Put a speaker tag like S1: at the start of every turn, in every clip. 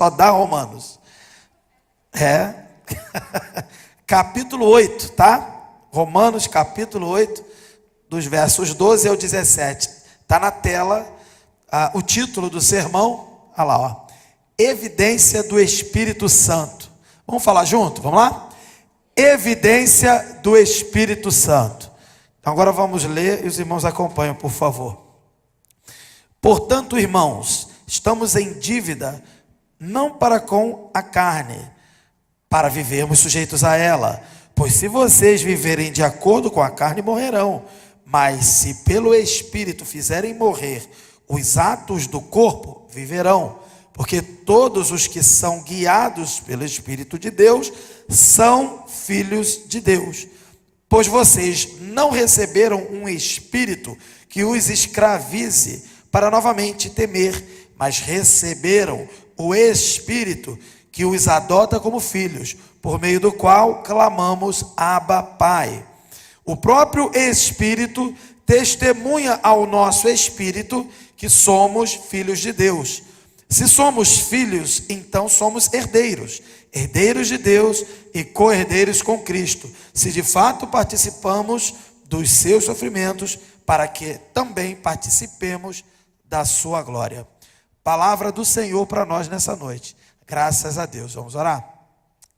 S1: Só dá Romanos. Capítulo 8, tá? Romanos capítulo 8, dos versos 12 ao 17. Está na tela o título do sermão. Olha lá, ó. Evidência do Espírito Santo. Vamos falar junto? Vamos lá? Evidência do Espírito Santo. Então agora vamos ler e os irmãos acompanham, por favor. Portanto, irmãos, estamos em dívida, não para com a carne, para vivermos sujeitos a ela. Pois se vocês viverem de acordo com a carne, morrerão. Mas se pelo Espírito fizerem morrer os atos do corpo, viverão. Porque todos os que são guiados pelo Espírito de Deus são filhos de Deus. Pois vocês não receberam um espírito que os escravize para novamente temer, mas receberam o Espírito que os adota como filhos, por meio do qual clamamos Abba, Pai. O próprio Espírito testemunha ao nosso espírito que somos filhos de Deus. Se somos filhos, então somos herdeiros, herdeiros de Deus e co-herdeiros com Cristo, se de fato participamos dos seus sofrimentos, para que também participemos da sua glória. Palavra do Senhor para nós nessa noite. Graças a Deus. Vamos orar?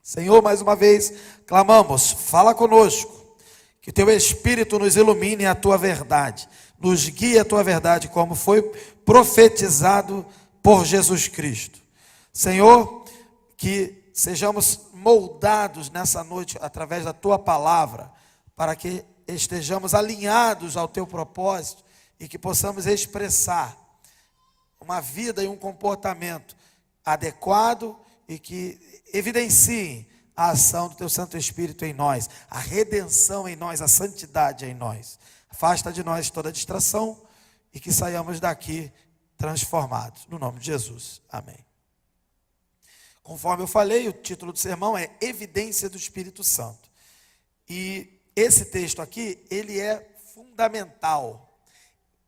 S1: Senhor, mais uma vez, clamamos, fala conosco, que o teu Espírito nos ilumine a tua verdade, nos guie a tua verdade, como foi profetizado por Jesus Cristo. Senhor, que sejamos moldados nessa noite através da tua palavra, para que estejamos alinhados ao teu propósito e que possamos expressar uma vida e um comportamento adequado e que evidenciem a ação do teu Santo Espírito em nós, a redenção em nós, a santidade em nós. Afasta de nós toda distração e que saiamos daqui transformados. No nome de Jesus. Amém. Conforme eu falei, o título do sermão é Evidência do Espírito Santo. E esse texto aqui, ele é fundamental.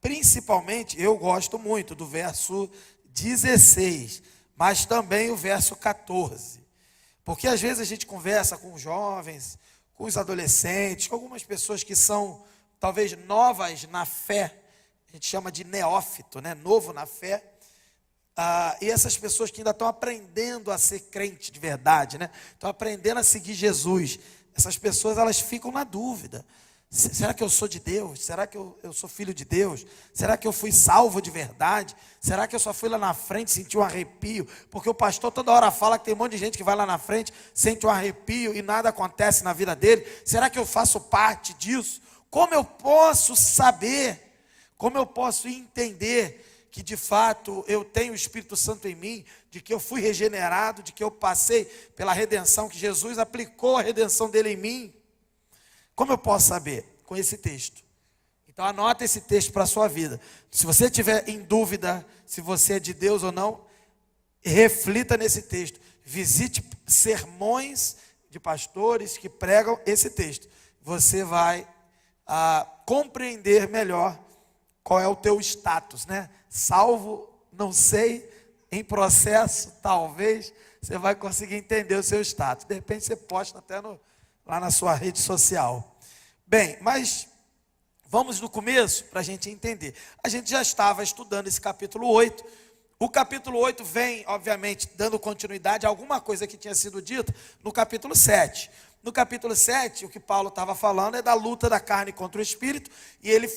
S1: Principalmente, eu gosto muito do verso 16, mas também o verso 14. Porque às vezes a gente conversa com os jovens, com os adolescentes, com algumas pessoas que são talvez novas na fé. A gente chama de neófito, né? Novo na fé. E essas pessoas que ainda estão aprendendo a ser crente de verdade, né? Estão aprendendo a seguir Jesus. Essas pessoas, elas ficam na dúvida. Será que eu sou de Deus? Será que eu sou filho de Deus? Será que eu fui salvo de verdade? Será que eu só fui lá na frente e senti um arrepio? Porque o pastor toda hora fala que tem um monte de gente que vai lá na frente, sente um arrepio e nada acontece na vida dele. Será que eu faço parte disso? Como eu posso saber? Como eu posso entender que de fato eu tenho o Espírito Santo em mim, de que eu fui regenerado, de que eu passei pela redenção, que Jesus aplicou a redenção dele em mim? Como eu posso saber? Com esse texto. Então anota esse texto para a sua vida. Se você estiver em dúvida se você é de Deus ou não, reflita nesse texto. Visite sermões de pastores que pregam esse texto. Você vai compreender melhor qual é o teu status, né? Salvo, não sei, em processo, talvez, você vai conseguir entender o seu status. De repente você posta até lá na sua rede social. Bem, mas vamos no começo para a gente entender. A gente já estava estudando esse capítulo 8. O capítulo 8 vem, obviamente, dando continuidade a alguma coisa que tinha sido dita no capítulo 7. No capítulo 7, o que Paulo estava falando é da luta da carne contra o espírito, e ele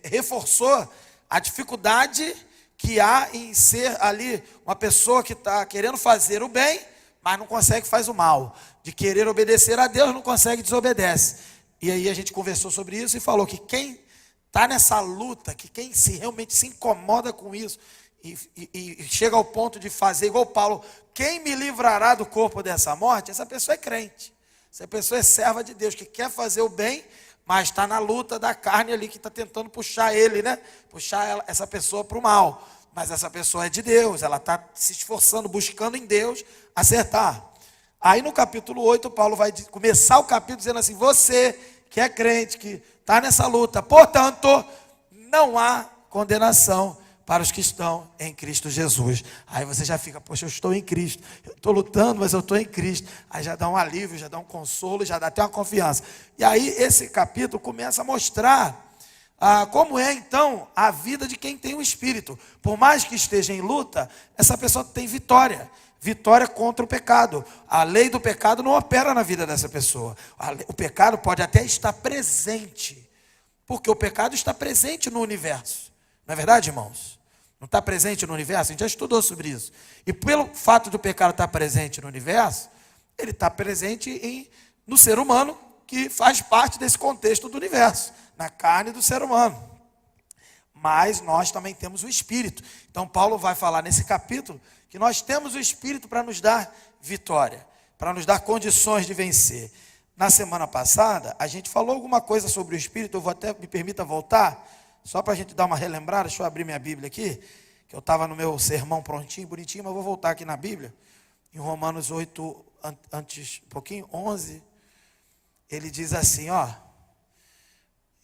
S1: reforçou a dificuldade que há em ser ali uma pessoa que está querendo fazer o bem, mas não consegue, faz o mal. De querer obedecer a Deus, não consegue, desobedece. E aí a gente conversou sobre isso e falou que quem está nessa luta, que quem realmente se incomoda com isso, e chega ao ponto de fazer igual Paulo, quem me livrará do corpo dessa morte? Essa pessoa é crente, essa pessoa é serva de Deus, que quer fazer o bem, mas está na luta da carne ali, que está tentando puxar ele, né? Puxar essa pessoa para o mal. Mas essa pessoa é de Deus, ela está se esforçando, buscando em Deus acertar. Aí no capítulo 8, Paulo vai começar o capítulo dizendo assim: você que é crente, que está nessa luta, portanto, não há condenação para os que estão em Cristo Jesus. Aí você já fica, poxa, eu estou em Cristo, eu estou lutando, mas eu estou em Cristo. Aí já dá um alívio, já dá um consolo, já dá até uma confiança. E aí esse capítulo começa a mostrar como é então a vida de quem tem o Espírito. Por mais que esteja em luta, essa pessoa tem vitória. Vitória contra o pecado. A lei do pecado não opera na vida dessa pessoa. O pecado pode até estar presente, porque o pecado está presente no universo. Não é verdade, irmãos? Não está presente no universo? A gente já estudou sobre isso. E pelo fato do pecado estar presente no universo, ele está presente no ser humano, que faz parte desse contexto do universo, na carne do ser humano. Mas nós também temos o Espírito. Então Paulo vai falar nesse capítulo que nós temos o Espírito para nos dar vitória, para nos dar condições de vencer. Na semana passada, a gente falou alguma coisa sobre o Espírito. Eu vou até, me permita voltar, só para a gente dar uma relembrada. Deixa eu abrir minha Bíblia aqui, que eu estava no meu sermão prontinho, bonitinho, mas vou voltar aqui na Bíblia, em Romanos 8, antes, um pouquinho, 11, ele diz assim,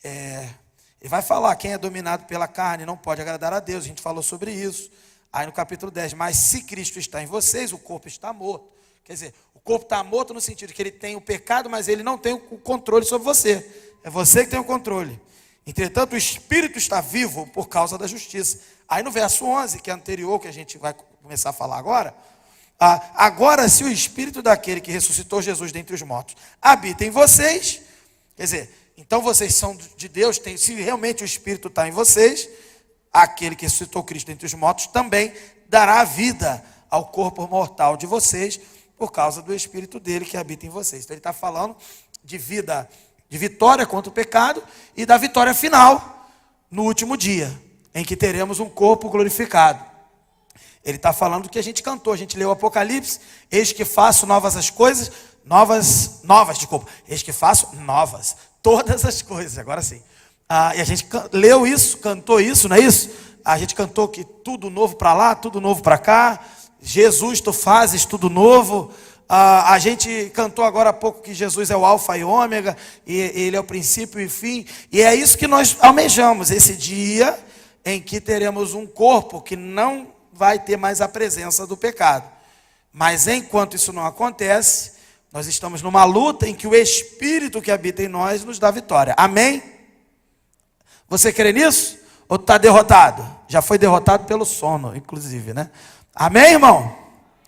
S1: ele vai falar, quem é dominado pela carne não pode agradar a Deus. A gente falou sobre isso. Aí no capítulo 10, mas se Cristo está em vocês, o corpo está morto. Quer dizer, o corpo está morto no sentido que ele tem o pecado, mas ele não tem o controle sobre você. É você que tem o controle. Entretanto, o Espírito está vivo por causa da justiça. Aí no verso 11, que é anterior, que a gente vai começar a falar agora, agora se o Espírito daquele que ressuscitou Jesus dentre os mortos habita em vocês, quer dizer, então vocês são de Deus, se realmente o Espírito está em vocês, aquele que ressuscitou Cristo dentre os mortos também dará vida ao corpo mortal de vocês, por causa do Espírito dele que habita em vocês. Então ele está falando de vida, de vitória contra o pecado e da vitória final no último dia, em que teremos um corpo glorificado. Ele está falando do que a gente cantou, a gente leu o Apocalipse, eis que faço novas as coisas, eis que faço novas, todas as coisas, agora sim. E a gente leu isso, cantou isso, não é isso? A gente cantou que tudo novo para lá, tudo novo para cá, Jesus, tu fazes tudo novo. A gente cantou agora há pouco que Jesus é o alfa e ômega, e ele é o princípio e fim, e é isso que nós almejamos, esse dia em que teremos um corpo que não vai ter mais a presença do pecado. Mas enquanto isso não acontece, nós estamos numa luta em que o Espírito que habita em nós nos dá vitória. Amém? Você crê nisso? Ou está derrotado? Já foi derrotado pelo sono, inclusive, né? Amém, irmão?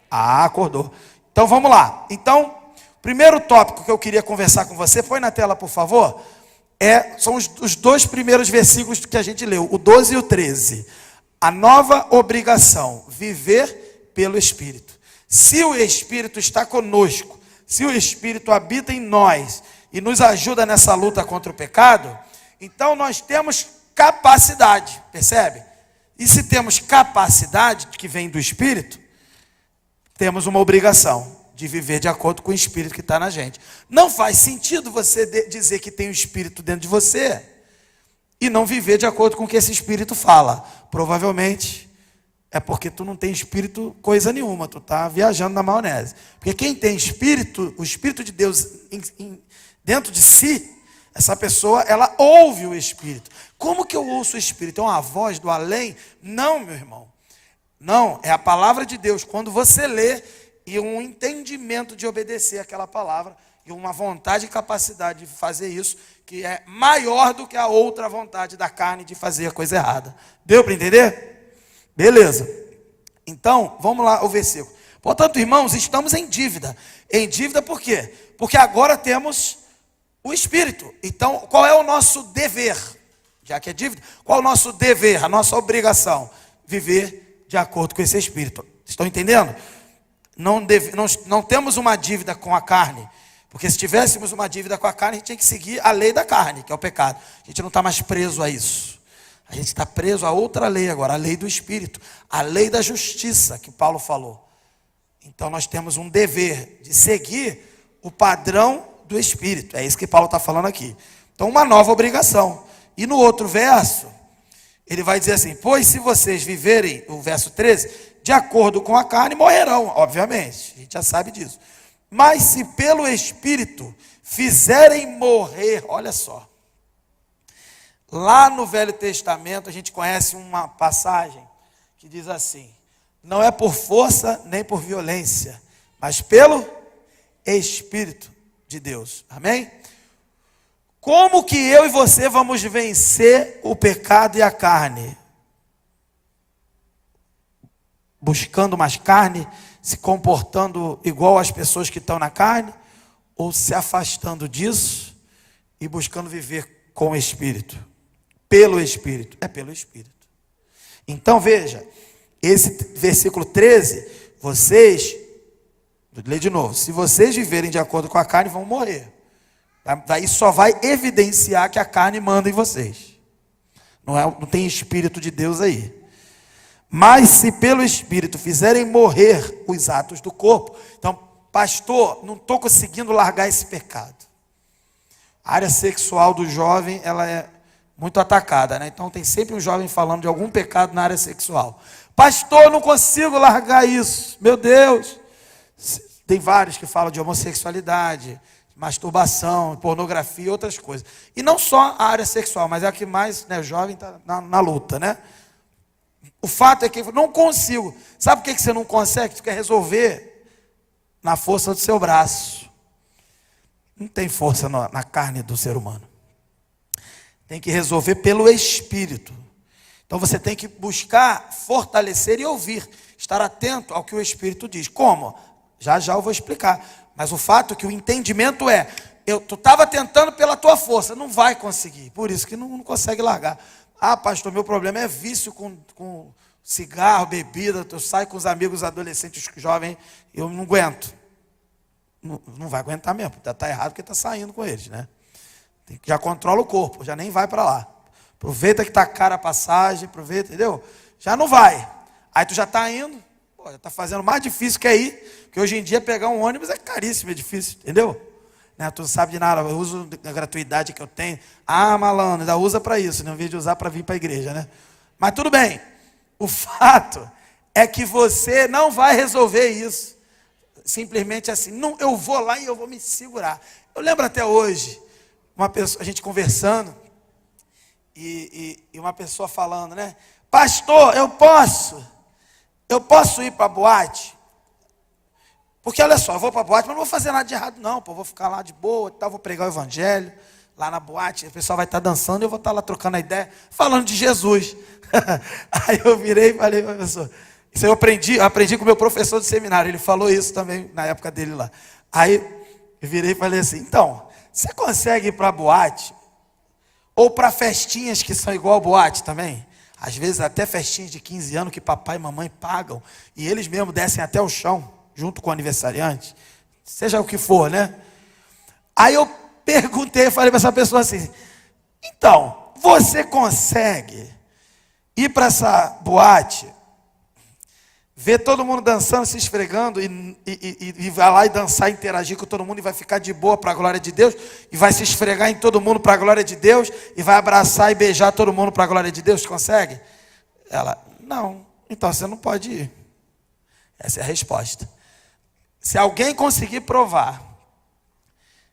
S1: Acordou. Então vamos lá. Então, o primeiro tópico que eu queria conversar com você, põe na tela, por favor, são os dois primeiros versículos que a gente leu, o 12 e o 13. A nova obrigação, viver pelo Espírito. Se o Espírito está conosco, se o Espírito habita em nós e nos ajuda nessa luta contra o pecado, então nós temos capacidade, percebe? E se temos capacidade que vem do Espírito, temos uma obrigação de viver de acordo com o Espírito que está na gente. Não faz sentido você dizer que tem o Espírito dentro de você e não viver de acordo com o que esse Espírito fala. Provavelmente é porque tu não tem Espírito coisa nenhuma, tu está viajando na maionese. Porque quem tem Espírito, o Espírito de Deus dentro de si, essa pessoa, ela ouve o Espírito. Como que eu ouço o Espírito? É uma voz do além? Não, meu irmão. Não, é a palavra de Deus. Quando você lê, e um entendimento de obedecer aquela palavra, e uma vontade e capacidade de fazer isso, que é maior do que a outra vontade da carne de fazer a coisa errada. Deu para entender? Beleza. Então, vamos lá o versículo. Portanto, irmãos, estamos em dívida. Em dívida por quê? Porque agora temos o Espírito. Então, qual é o nosso dever? Já que é dívida, qual é o nosso dever, a nossa obrigação? Viver de acordo com esse Espírito. Estão entendendo? Não temos uma dívida com a carne, porque se tivéssemos uma dívida com a carne, a gente tinha que seguir a lei da carne, que é o pecado. A gente não está mais preso a isso. A gente está preso a outra lei agora, a lei do Espírito, a lei da justiça, que Paulo falou. Então nós temos um dever de seguir o padrão do Espírito. É isso que Paulo está falando aqui. Então uma nova obrigação. E no outro verso, ele vai dizer assim, pois se vocês viverem, o verso 13, de acordo com a carne, morrerão, obviamente, a gente já sabe disso. Mas se pelo Espírito fizerem morrer, olha só, Lá no Velho Testamento, a gente conhece uma passagem que diz assim: não é por força nem por violência, mas pelo Espírito de Deus. Amém? Como que eu e você vamos vencer o pecado e a carne? Buscando mais carne, se comportando igual às pessoas que estão na carne, ou se afastando disso e buscando viver com o Espírito? Pelo Espírito. É pelo Espírito. Então veja, esse versículo 13, vocês, vou ler de novo, se vocês viverem de acordo com a carne, vão morrer. Daí só vai evidenciar que a carne manda em vocês. Não tem Espírito de Deus aí. Mas se pelo Espírito fizerem morrer os atos do corpo. Então, pastor, não estou conseguindo largar esse pecado. A área sexual do jovem, ela é muito atacada, né? Então tem sempre um jovem falando de algum pecado na área sexual. Pastor, não consigo largar isso. Meu Deus. Tem vários que falam de homossexualidade, masturbação, pornografia e outras coisas. E não só a área sexual, mas é a que mais, né, o jovem está na luta, né? O fato é que eu não consigo. Sabe por que você não consegue? Você quer resolver na força do seu braço. Não tem força na carne do ser humano. Tem que resolver pelo Espírito. Então você tem que buscar fortalecer e ouvir. Estar atento ao que o Espírito diz. Como? Já eu vou explicar. Mas o fato é que o entendimento é: tu estava tentando pela tua força, não vai conseguir. Por isso que não consegue largar. Ah, pastor, meu problema é vício com cigarro, bebida. Eu saio com os amigos adolescentes, jovens, eu não aguento. Não vai aguentar mesmo. Está errado porque está saindo com eles, né? Já controla o corpo, já nem vai para lá. Aproveita que está cara a passagem, aproveita, entendeu? Já não vai. Aí tu já está indo, já está fazendo mais difícil que é ir, porque hoje em dia pegar um ônibus é caríssimo, é difícil, entendeu? Né? Tu não sabe de nada, eu uso a gratuidade que eu tenho. Ah, malandro, ainda usa para isso, né? Em vez de usar para vir para a igreja, né? Mas tudo bem. O fato é que você não vai resolver isso. Simplesmente assim, não, eu vou lá e eu vou me segurar. Eu lembro até hoje, uma pessoa, a gente conversando, e uma pessoa falando, né? Pastor, eu posso ir para a boate? Porque olha só, eu vou para a boate, mas não vou fazer nada de errado não, pô, vou ficar lá de boa, vou pregar o evangelho, lá na boate, o pessoal vai estar dançando, e eu vou estar lá trocando a ideia, falando de Jesus. Aí eu virei e falei para a pessoa, isso eu aprendi com o meu professor de seminário, ele falou isso também na época dele lá. Aí eu virei e falei assim, então, você consegue ir para a boate, ou para festinhas que são igual boate também? Às vezes até festinhas de 15 anos que papai e mamãe pagam, e eles mesmos descem até o chão, junto com o aniversariante, seja o que for, né? Aí eu falei para essa pessoa assim, então, você consegue ir para essa boate, ver todo mundo dançando, se esfregando, e vai lá e dançar, interagir com todo mundo, e vai ficar de boa para a glória de Deus, e vai se esfregar em todo mundo para a glória de Deus, e vai abraçar e beijar todo mundo para a glória de Deus, consegue? Ela, não, então você não pode ir. Essa é a resposta. Se alguém conseguir provar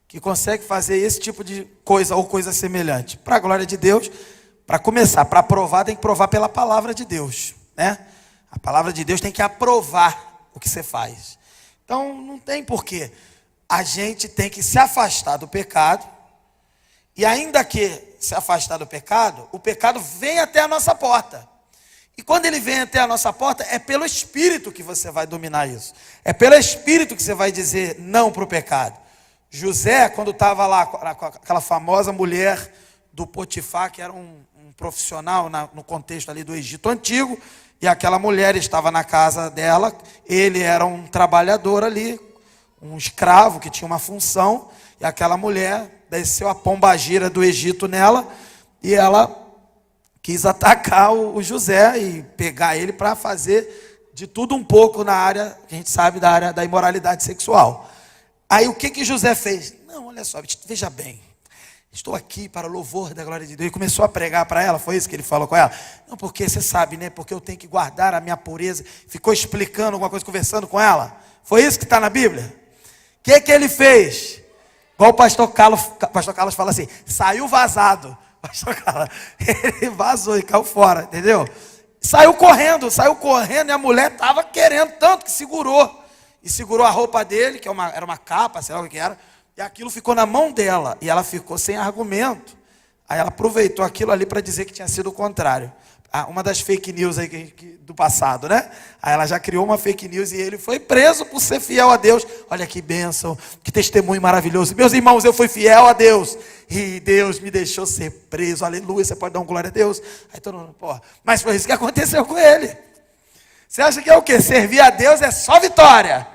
S1: que consegue fazer esse tipo de coisa, ou coisa semelhante, para a glória de Deus, para começar, para provar, tem que provar pela palavra de Deus, né? A palavra de Deus tem que aprovar o que você faz. Então, não tem porquê. A gente tem que se afastar do pecado. E ainda que se afastar do pecado, o pecado vem até a nossa porta. E quando ele vem até a nossa porta, é pelo Espírito que você vai dominar isso. É pelo Espírito que você vai dizer não para o pecado. José, quando estava lá com aquela famosa mulher do Potifar, que era um profissional no contexto ali do Egito Antigo, e aquela mulher estava na casa dela, ele era um trabalhador ali, um escravo que tinha uma função, e aquela mulher desceu a pombagira do Egito nela, e ela quis atacar o José e pegar ele para fazer de tudo um pouco na área, que a gente sabe, da área da imoralidade sexual. Aí o que José fez? Não, olha só, veja bem, estou aqui para o louvor da glória de Deus. E começou a pregar para ela, foi isso que ele falou com ela? Não, porque você sabe, né? Porque eu tenho que guardar a minha pureza. Ficou explicando alguma coisa, conversando com ela. Foi isso que está na Bíblia? O que ele fez? Igual o pastor Carlos fala assim, saiu vazado. Pastor Carla, ele vazou e caiu fora, entendeu? Saiu correndo e a mulher estava querendo tanto que segurou. E segurou a roupa dele, que era uma capa, sei lá o que era, e aquilo ficou na mão dela, e ela ficou sem argumento. Aí ela aproveitou aquilo ali para dizer que tinha sido o contrário. Uma das fake news aí do passado, né? Aí ela já criou uma fake news e ele foi preso por ser fiel a Deus. Olha que bênção, que testemunho maravilhoso. Meus irmãos, eu fui fiel a Deus e Deus me deixou ser preso. Aleluia, você pode dar uma glória a Deus? Aí todo mundo, porra, mas foi isso que aconteceu com ele. Você acha que é o quê? Servir a Deus é só vitória.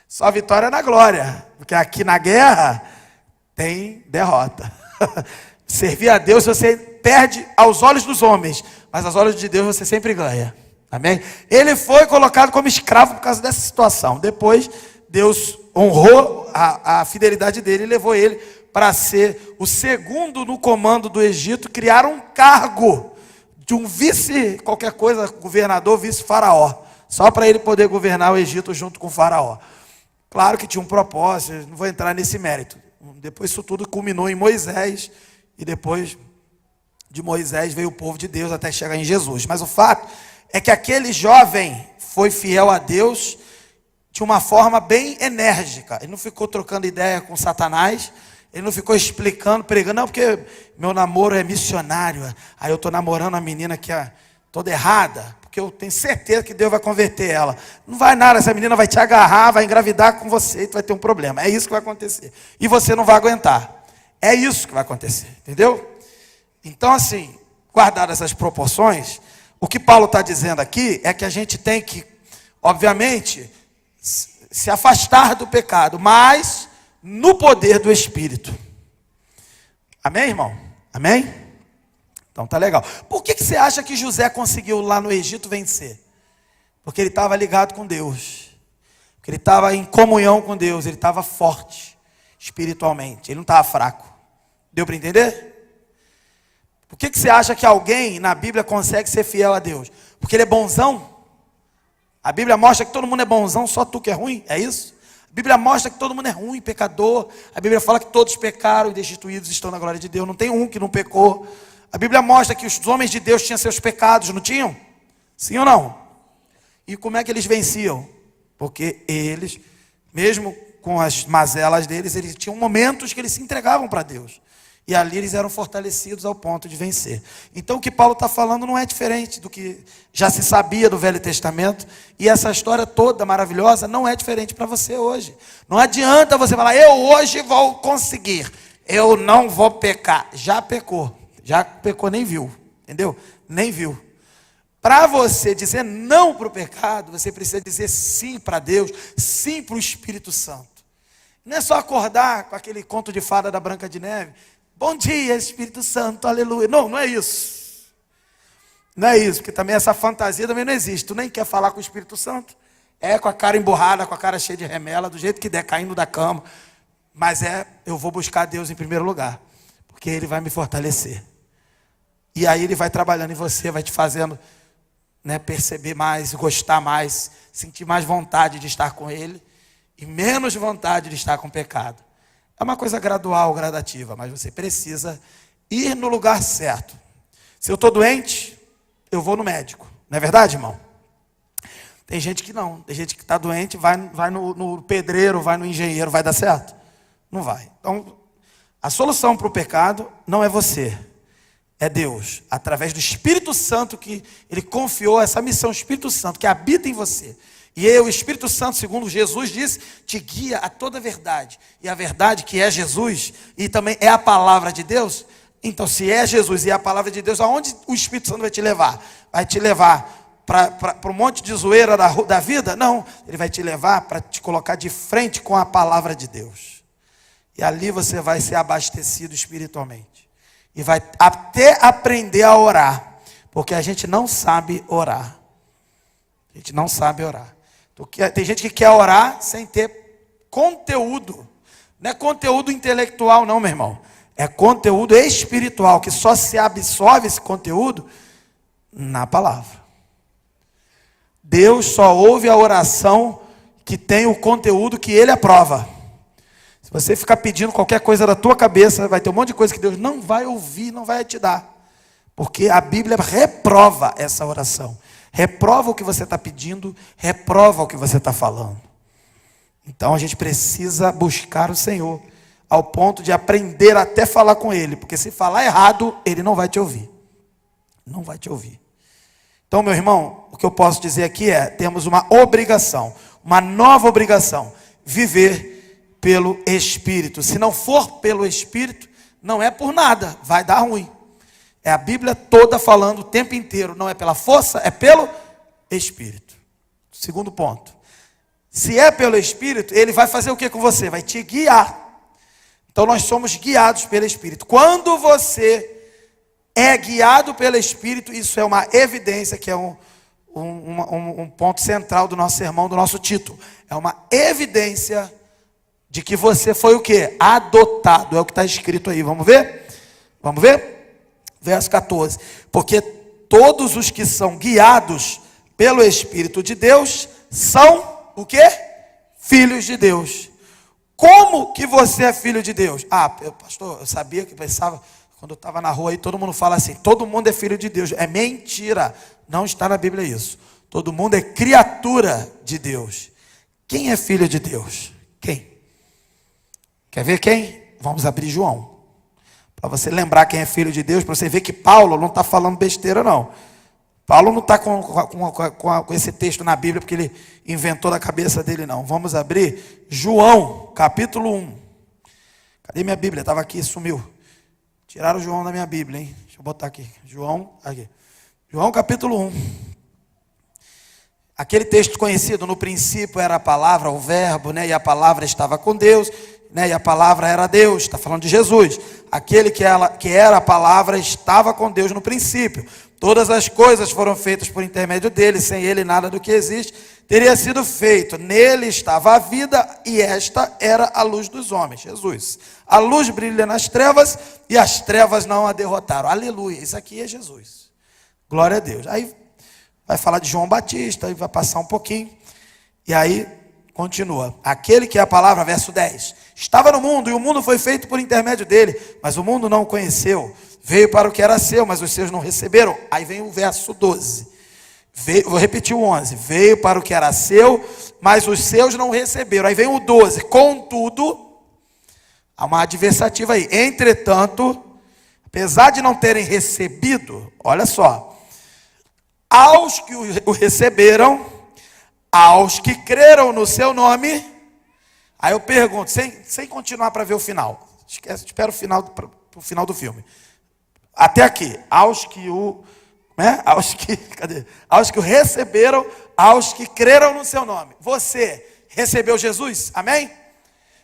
S1: Só vitória na glória. Porque aqui na guerra tem derrota. Servir a Deus você perde aos olhos dos homens, mas aos olhos de Deus você sempre ganha. Amém? Ele foi colocado como escravo por causa dessa situação. Depois, Deus honrou a fidelidade dele e levou ele para ser o segundo no comando do Egito. Criaram um cargo de um vice, qualquer coisa, governador, vice-faraó. Só para ele poder governar o Egito junto com o faraó. Claro que tinha um propósito, não vou entrar nesse mérito. Depois isso tudo culminou em Moisés. E depois de Moisés veio o povo de Deus até chegar em Jesus. Mas o fato é que aquele jovem foi fiel a Deus de uma forma bem enérgica. Ele não ficou trocando ideia com Satanás. Ele não ficou explicando, pregando. Não, porque meu namoro é missionário. Aí eu estou namorando uma menina que é toda errada. Porque eu tenho certeza que Deus vai converter ela. Não vai nada, essa menina vai te agarrar, vai engravidar com você e tu vai ter um problema. É isso que vai acontecer. E você não vai aguentar. É isso que vai acontecer, entendeu? Então, assim, guardado essas proporções, o que Paulo está dizendo aqui é que a gente tem que, obviamente, se afastar do pecado, mas no poder do Espírito. Amém, irmão? Amém? Então tá legal. Por que você acha que José conseguiu lá no Egito vencer? Porque ele estava ligado com Deus. Porque ele estava em comunhão com Deus, ele estava forte espiritualmente, ele não estava fraco. Deu para entender? Por que você acha que alguém na Bíblia consegue ser fiel a Deus? Porque ele é bonzão? A Bíblia mostra que todo mundo é bonzão, só tu que é ruim, é isso? A Bíblia mostra que todo mundo é ruim, pecador. A Bíblia fala que todos pecaram e destituídos estão na glória de Deus. Não tem um que não pecou. A Bíblia mostra que os homens de Deus tinham seus pecados, não tinham? Sim ou não? E como é que eles venciam? Porque eles, mesmo com as mazelas deles, eles tinham momentos que eles se entregavam para Deus. E ali eles eram fortalecidos ao ponto de vencer. Então o que Paulo está falando não é diferente do que já se sabia do Velho Testamento. E essa história toda maravilhosa não é diferente para você hoje. Não adianta você falar, eu hoje vou conseguir. Eu não vou pecar. Já pecou, nem viu. Entendeu? Nem viu. Para você dizer não para o pecado, você precisa dizer sim para Deus, sim para o Espírito Santo. Não é só acordar com aquele conto de fada da Branca de Neve. Bom dia, Espírito Santo, aleluia. Não, não é isso. Não é isso, porque também essa fantasia também não existe. Tu nem quer falar com o Espírito Santo. É com a cara emburrada, com a cara cheia de remela, do jeito que der, caindo da cama. Mas eu vou buscar Deus em primeiro lugar. Porque Ele vai me fortalecer. E aí Ele vai trabalhando em você, vai te fazendo, perceber mais, gostar mais, sentir mais vontade de estar com Ele. E menos vontade de estar com o pecado. É uma coisa gradual, gradativa, mas você precisa ir no lugar certo. Se eu estou doente, eu vou no médico. Não é verdade, irmão? Tem gente que não. Tem gente que está doente, vai no pedreiro, vai no engenheiro, vai dar certo? Não vai. Então, a solução para o pecado não é você. É Deus. Através do Espírito Santo que Ele confiou essa missão. O Espírito Santo que habita em você. E o Espírito Santo, segundo Jesus disse, te guia a toda a verdade. E a verdade que é Jesus, e também é a palavra de Deus. Então, se é Jesus e é a palavra de Deus, aonde o Espírito Santo vai te levar? Vai te levar para um monte de zoeira da vida? Não, ele vai te levar para te colocar de frente com a palavra de Deus. E ali você vai ser abastecido espiritualmente. E vai até aprender a orar. Porque a gente não sabe orar. A gente não sabe orar. Tem gente que quer orar sem ter conteúdo. Não é conteúdo intelectual não, meu irmão. É conteúdo espiritual, que só se absorve esse conteúdo na palavra. Deus só ouve a oração que tem o conteúdo que Ele aprova. Se você ficar pedindo qualquer coisa da tua cabeça, vai ter um monte de coisa que Deus não vai ouvir, não vai te dar. Porque a Bíblia reprova essa oração. Reprova o que você está pedindo, reprova o que você está falando. Então a gente precisa buscar o Senhor, ao ponto de aprender até falar com Ele. Porque se falar errado, Ele não vai te ouvir. Não vai te ouvir. Então, meu irmão, o que eu posso dizer aqui é, temos uma obrigação, uma nova obrigação, viver pelo Espírito. Se não for pelo Espírito, não é por nada, vai dar ruim. É a Bíblia toda falando o tempo inteiro, não é pela força, é pelo Espírito. Segundo ponto. Se é pelo Espírito, Ele vai fazer o que com você? Vai te guiar. Então nós somos guiados pelo Espírito. Quando você é guiado pelo Espírito, isso é uma evidência, que é um ponto central do nosso sermão, do nosso título. É uma evidência de que você foi o quê? Adotado. É o que está escrito aí. Vamos ver? Vamos ver? Verso 14. Porque todos os que são guiados pelo Espírito de Deus são o quê? Filhos de Deus. Como que você é filho de Deus? Pastor, eu sabia que pensava, quando eu estava na rua aí, todo mundo fala assim, todo mundo é filho de Deus. É mentira. Não está na Bíblia isso. Todo mundo é criatura de Deus. Quem é filho de Deus? Quem? Quer ver quem? Vamos abrir João. Para você lembrar quem é filho de Deus, para você ver que Paulo não está falando besteira, não. Paulo não está com esse texto na Bíblia porque ele inventou da cabeça dele, não. Vamos abrir João, capítulo 1. Cadê minha Bíblia? Estava aqui, sumiu. Tiraram o João da minha Bíblia, hein? Deixa eu botar aqui. João, aqui. João, capítulo 1. Aquele texto conhecido, no princípio era a palavra, o verbo, né? E a palavra estava com Deus, né? E a palavra era Deus. Está falando de Jesus. Aquele que era a palavra estava com Deus no princípio. Todas as coisas foram feitas por intermédio dele, sem ele nada do que existe teria sido feito. Nele estava a vida e esta era a luz dos homens, Jesus. A luz brilha nas trevas e as trevas não a derrotaram. Aleluia, isso aqui é Jesus. Glória a Deus. Aí vai falar de João Batista, aí vai passar um pouquinho, e aí continua. Aquele que é a palavra, verso 10, estava no mundo e o mundo foi feito por intermédio dele, mas o mundo não o conheceu. Veio para o que era seu, mas os seus não receberam. Aí vem o verso 12. Vou repetir o 11. Veio para o que era seu, mas os seus não receberam. Aí vem o 12. Contudo, há uma adversativa aí. Entretanto, apesar de não terem recebido, olha só, aos que o receberam, aos que creram no seu nome. Aí eu pergunto, sem continuar para ver o final. Espera o final, para o final do filme. Até aqui, aos que o receberam, aos que creram no seu nome. Você recebeu Jesus? Amém?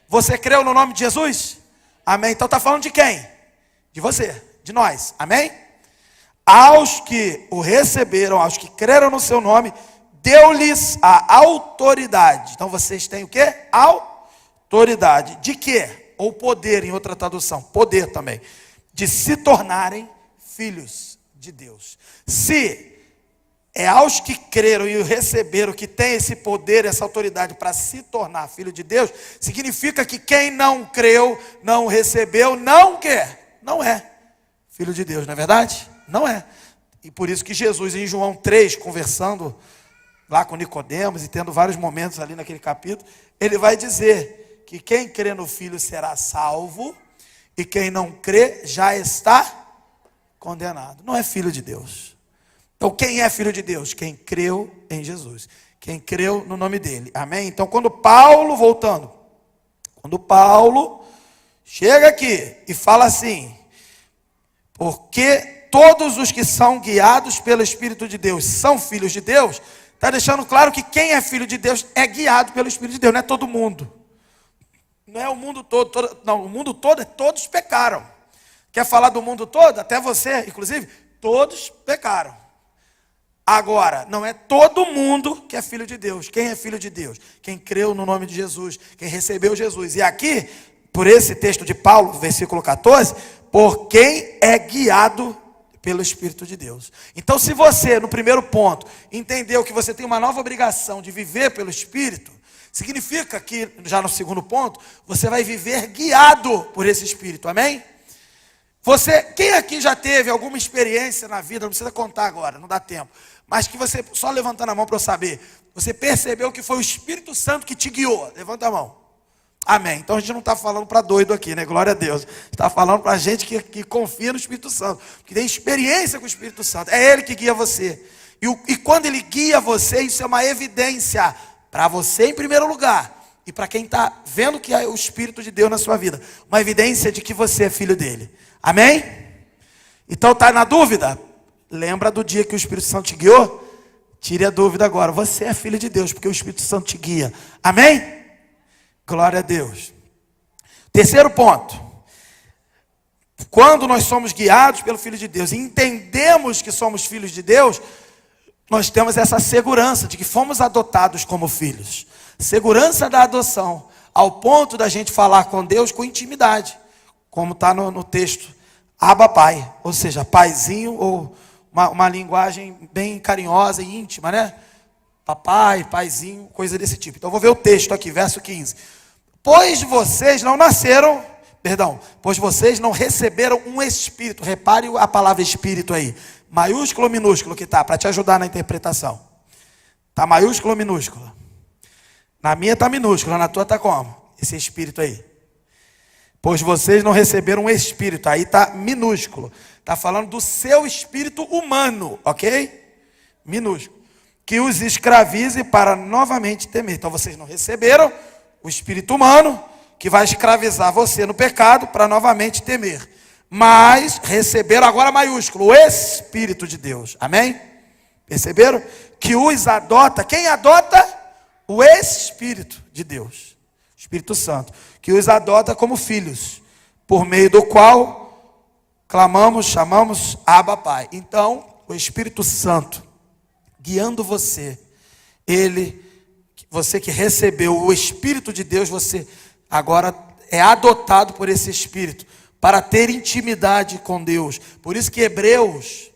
S1: Você creu no nome de Jesus? Amém? Então está falando de quem? De você, de nós. Amém? Aos que o receberam, aos que creram no seu nome, deu-lhes a autoridade. Então vocês têm o quê? Autoridade. De quê? Ou poder, em outra tradução. Poder também. De se tornarem filhos de Deus. Se é aos que creram e receberam que tem esse poder, essa autoridade para se tornar filho de Deus, significa que quem não creu, não recebeu, não quer, não é filho de Deus, não é verdade? Não é. E por isso que Jesus, em João 3, conversando lá com Nicodemos e tendo vários momentos ali naquele capítulo, ele vai dizer que quem crê no Filho será salvo, e quem não crê já está condenado. Não é filho de Deus. Então quem é filho de Deus? Quem creu em Jesus. Quem creu no nome dele. Amém? Então quando Paulo chega aqui e fala assim, porque todos os que são guiados pelo Espírito de Deus são filhos de Deus, está deixando claro que quem é filho de Deus é guiado pelo Espírito de Deus, não é todo mundo. Não é o mundo todo, não, o mundo todo, todos pecaram. Quer falar do mundo todo? Até você, inclusive, todos pecaram. Agora, não é todo mundo que é filho de Deus. Quem é filho de Deus? Quem creu no nome de Jesus, quem recebeu Jesus. E aqui, por esse texto de Paulo, versículo 14, por quem é guiado pelo Espírito de Deus. Então, se você, no primeiro ponto, entendeu que você tem uma nova obrigação de viver pelo Espírito, Significa que, já no segundo ponto, você vai viver guiado por esse Espírito, amém? Quem aqui já teve alguma experiência na vida, não precisa contar agora, não dá tempo, mas que você, só levantando a mão para eu saber, você percebeu que foi o Espírito Santo que te guiou? Levanta a mão. Amém. Então a gente não está falando para doido aqui, né? Glória a Deus. Está falando para gente que confia no Espírito Santo, que tem experiência com o Espírito Santo. É Ele que guia você. E quando Ele guia você, isso é uma evidência para você em primeiro lugar. E para quem está vendo que é o Espírito de Deus na sua vida. Uma evidência de que você é filho dele. Amém? Então está na dúvida? Lembra do dia que o Espírito Santo te guiou? Tire a dúvida agora. Você é filho de Deus, porque o Espírito Santo te guia. Amém? Glória a Deus. Terceiro ponto. Quando nós somos guiados pelo Filho de Deus e entendemos que somos filhos de Deus, nós temos essa segurança de que fomos adotados como filhos. Segurança da adoção, ao ponto da gente falar com Deus com intimidade, como está no texto, Abba Pai, ou seja, paizinho, ou uma linguagem bem carinhosa e íntima, né? Papai, paizinho, coisa desse tipo. Então vou ver o texto aqui, verso 15. Pois vocês não receberam um espírito. Repare a palavra espírito aí. Maiúsculo ou minúsculo que está, para te ajudar na interpretação. Está maiúsculo ou minúsculo? Na minha está minúsculo, na tua está como? Esse espírito aí. Pois vocês não receberam um espírito. Aí está minúsculo. Está falando do seu espírito humano, ok? Minúsculo. Que os escravize para novamente temer. Então vocês não receberam o espírito humano, que vai escravizar você no pecado para novamente temer. Mas receberam agora maiúsculo, o Espírito de Deus. Amém? Perceberam? Que os adota. Quem adota? O Espírito de Deus. Espírito Santo. Que os adota como filhos. Por meio do qual clamamos, chamamos Abba Pai. Então, o Espírito Santo guiando você. Você que recebeu o Espírito de Deus, você agora é adotado por esse Espírito para ter intimidade com Deus. Por isso que Hebreus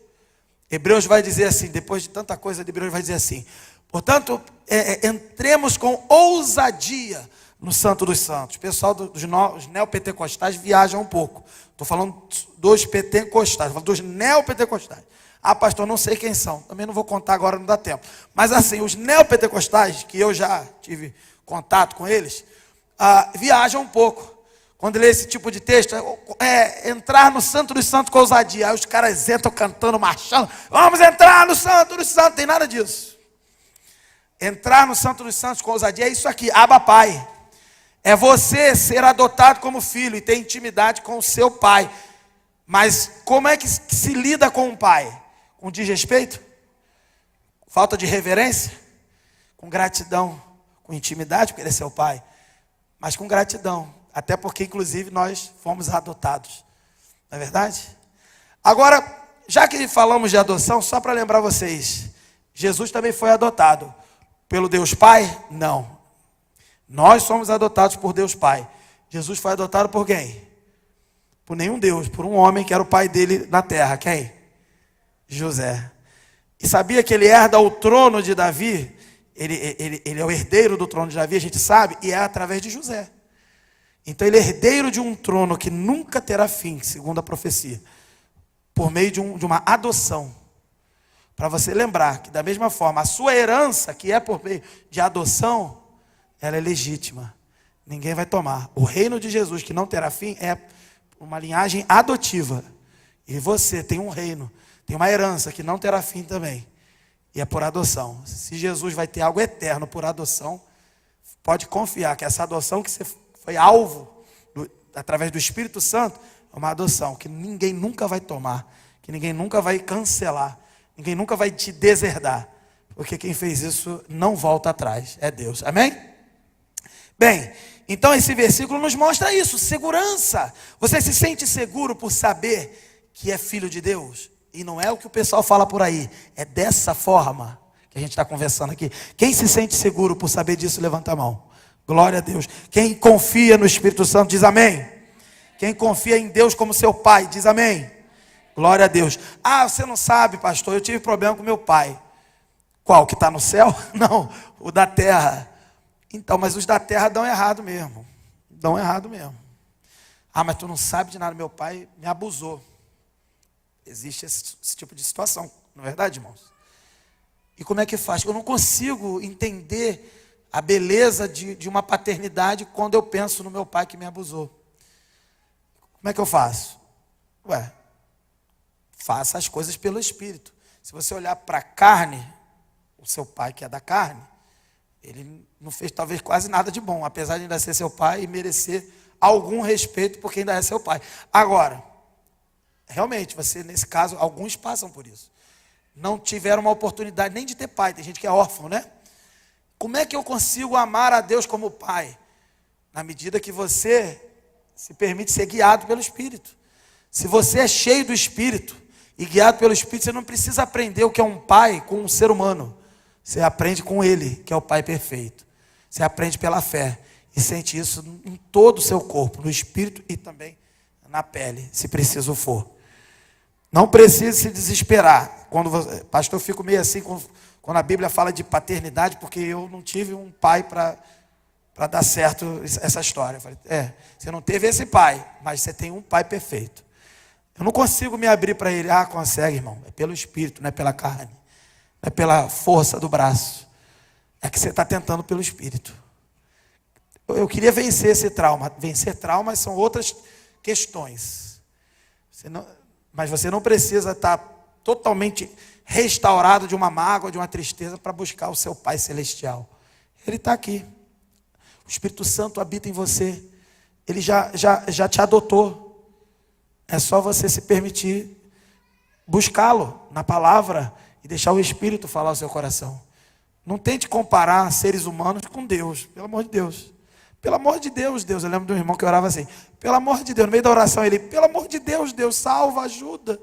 S1: vai dizer assim, depois de tanta coisa de Hebreus vai dizer assim, portanto, entremos com ousadia no Santo dos Santos. O pessoal dos neopentecostais viaja um pouco. Estou falando dos pentecostais, estou falando dos neopentecostais. Ah, pastor, não sei quem são. Também não vou contar agora, não dá tempo. Mas assim, os neopentecostais, que eu já tive contato com eles, viajam um pouco. Quando lê esse tipo de texto, entrar no Santo dos Santos com ousadia. Aí os caras entram cantando, marchando. Vamos entrar no Santo dos Santos. Tem nada disso. Entrar no Santo dos Santos com ousadia é isso aqui, Abba Pai. É você ser adotado como filho e ter intimidade com o seu pai. Mas como é que se lida com um pai? Com desrespeito? Falta de reverência? Com gratidão? Com intimidade, porque ele é seu pai? Mas com gratidão. Até porque, inclusive, nós fomos adotados. Não é verdade? Agora, já que falamos de adoção, só para lembrar vocês, Jesus também foi adotado pelo Deus Pai? Não. Nós somos adotados por Deus Pai. Jesus foi adotado por quem? Por nenhum Deus, por um homem que era o pai dele na terra. Quem? José. E sabia que ele herda o trono de Davi? Ele é o herdeiro do trono de Davi, a gente sabe, e é através de José. Então ele é herdeiro de um trono que nunca terá fim, segundo a profecia, por meio de uma adoção. Para você lembrar que da mesma forma, a sua herança, que é por meio de adoção, ela é legítima. Ninguém vai tomar. O reino de Jesus, que não terá fim, é uma linhagem adotiva. E você tem um reino, tem uma herança que não terá fim também. E é por adoção. Se Jesus vai ter algo eterno por adoção, pode confiar que essa adoção que você foi alvo, através do Espírito Santo, é uma adoção que ninguém nunca vai tomar, que ninguém nunca vai cancelar, ninguém nunca vai te deserdar. Porque quem fez isso não volta atrás, é Deus. Amém? Bem, então esse versículo nos mostra isso, segurança. Você se sente seguro por saber que é filho de Deus? E não é o que o pessoal fala por aí, é dessa forma que a gente está conversando aqui. Quem se sente seguro por saber disso, levanta a mão. Glória a Deus. Quem confia no Espírito Santo, diz amém. Quem confia em Deus como seu pai, diz amém. Glória a Deus. Ah, você não sabe, pastor, eu tive problema com meu pai. Qual? Que está no céu? Não, o da terra. Então, mas os da terra dão errado mesmo. Dão errado mesmo. Ah, mas tu não sabe de nada, meu pai me abusou. Existe esse tipo de situação, não é verdade, irmãos? E como é que faz? Eu não consigo entender a beleza de uma paternidade quando eu penso no meu pai que me abusou. Como é que eu faço? Ué, faça as coisas pelo Espírito. Se você olhar para a carne, o seu pai que é da carne, ele não fez talvez quase nada de bom, apesar de ainda ser seu pai e merecer algum respeito porque ainda é seu pai. Agora, realmente, você nesse caso, alguns passam por isso. Não tiveram uma oportunidade nem de ter pai, tem gente que é órfão, né? Como é que eu consigo amar a Deus como pai? Na medida que você se permite ser guiado pelo Espírito. Se você é cheio do Espírito e guiado pelo Espírito, você não precisa aprender o que é um pai com um ser humano. Você aprende com ele, que é o Pai perfeito. Você aprende pela fé e sente isso em todo o seu corpo, no espírito e também na pele, se preciso for. Não precisa se desesperar. Pastor, eu fico meio assim quando a Bíblia fala de paternidade, porque eu não tive um pai para dar certo essa história. Eu falei, você não teve esse pai, mas você tem um pai perfeito. Eu não consigo me abrir para ele. Ah, consegue, irmão. É pelo espírito, não é pela carne. Não é pela força do braço. É que você está tentando pelo espírito. Eu queria vencer esse trauma. Vencer traumas são outras questões. Mas você não precisa estar totalmente restaurado de uma mágoa, de uma tristeza, para buscar o seu Pai Celestial. Ele está aqui. O Espírito Santo habita em você. Ele já te adotou. É só você se permitir buscá-lo na palavra e deixar o Espírito falar ao seu coração. Não tente comparar seres humanos com Deus, pelo amor de Deus. Pelo amor de Deus, Deus. Eu lembro de um irmão que orava assim, pelo amor de Deus, no meio da oração ele, pelo amor de Deus, Deus, salva, ajuda.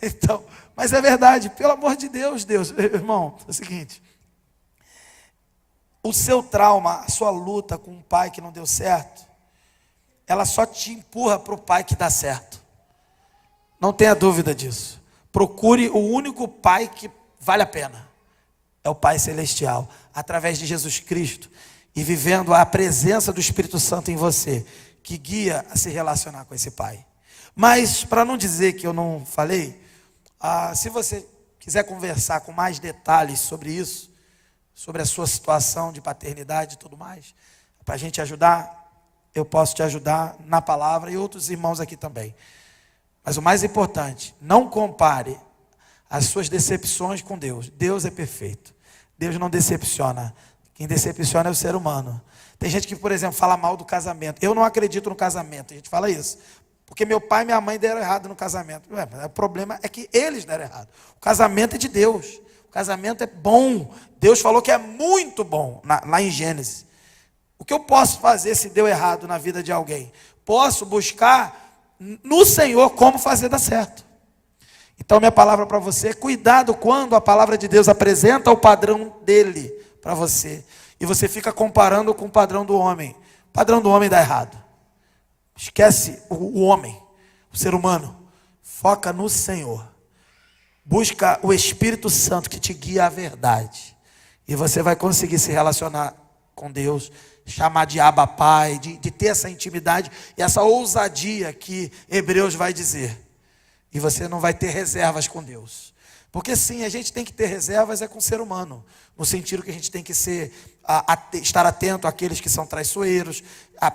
S1: Então, mas é verdade, pelo amor de Deus, Deus. Irmão, é o seguinte, o seu trauma, a sua luta com um pai que não deu certo, ela só te empurra para o pai que dá certo. Não tenha dúvida disso. Procure o único pai que vale a pena. É o Pai Celestial, através de Jesus Cristo, e vivendo a presença do Espírito Santo em você, que guia a se relacionar com esse Pai. Mas, para não dizer que eu não falei, se você quiser conversar com mais detalhes sobre isso, sobre a sua situação de paternidade e tudo mais, para a gente ajudar, eu posso te ajudar na palavra e outros irmãos aqui também. Mas o mais importante, não compare as suas decepções com Deus. Deus é perfeito. Deus não decepciona. Quem decepciona é o ser humano. Tem gente que, por exemplo, fala mal do casamento. Eu não acredito no casamento. A gente fala isso. Porque meu pai e minha mãe deram errado no casamento. O problema é que eles deram errado. O casamento é de Deus. O casamento é bom. Deus falou que é muito bom, lá em Gênesis. O que eu posso fazer se deu errado na vida de alguém? Posso buscar no Senhor como fazer dar certo. Então minha palavra para você é cuidado quando a palavra de Deus apresenta o padrão dele para você. E você fica comparando com o padrão do homem. O padrão do homem dá errado. Esquece o homem, o ser humano. Foca no Senhor. Busca o Espírito Santo que te guia à verdade. E você vai conseguir se relacionar com Deus, chamar de Abba Pai, de ter essa intimidade e essa ousadia que Hebreus vai dizer. E você não vai ter reservas com Deus. Porque sim, a gente tem que ter reservas com o ser humano. No sentido que a gente tem que estar atento àqueles que são traiçoeiros,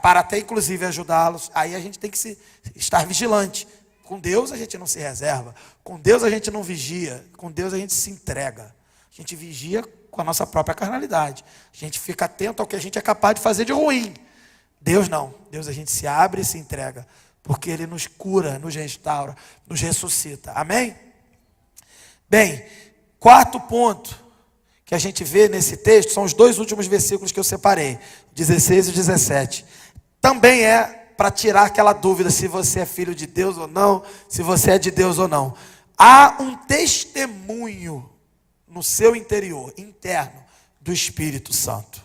S1: para até inclusive ajudá-los. Aí a gente tem que estar vigilante. Com Deus a gente não se reserva. Com Deus a gente não vigia. Com Deus a gente se entrega. A gente vigia com a nossa própria carnalidade. A gente fica atento ao que a gente é capaz de fazer de ruim. Deus não. Deus a gente se abre e se entrega. Porque Ele nos cura, nos restaura, nos ressuscita. Amém? Bem, quarto ponto que a gente vê nesse texto são os dois últimos versículos que eu separei, 16 e 17. Também é para tirar aquela dúvida se você é filho de Deus ou não, se você é de Deus ou não. Há um testemunho no seu interior, interno, do Espírito Santo.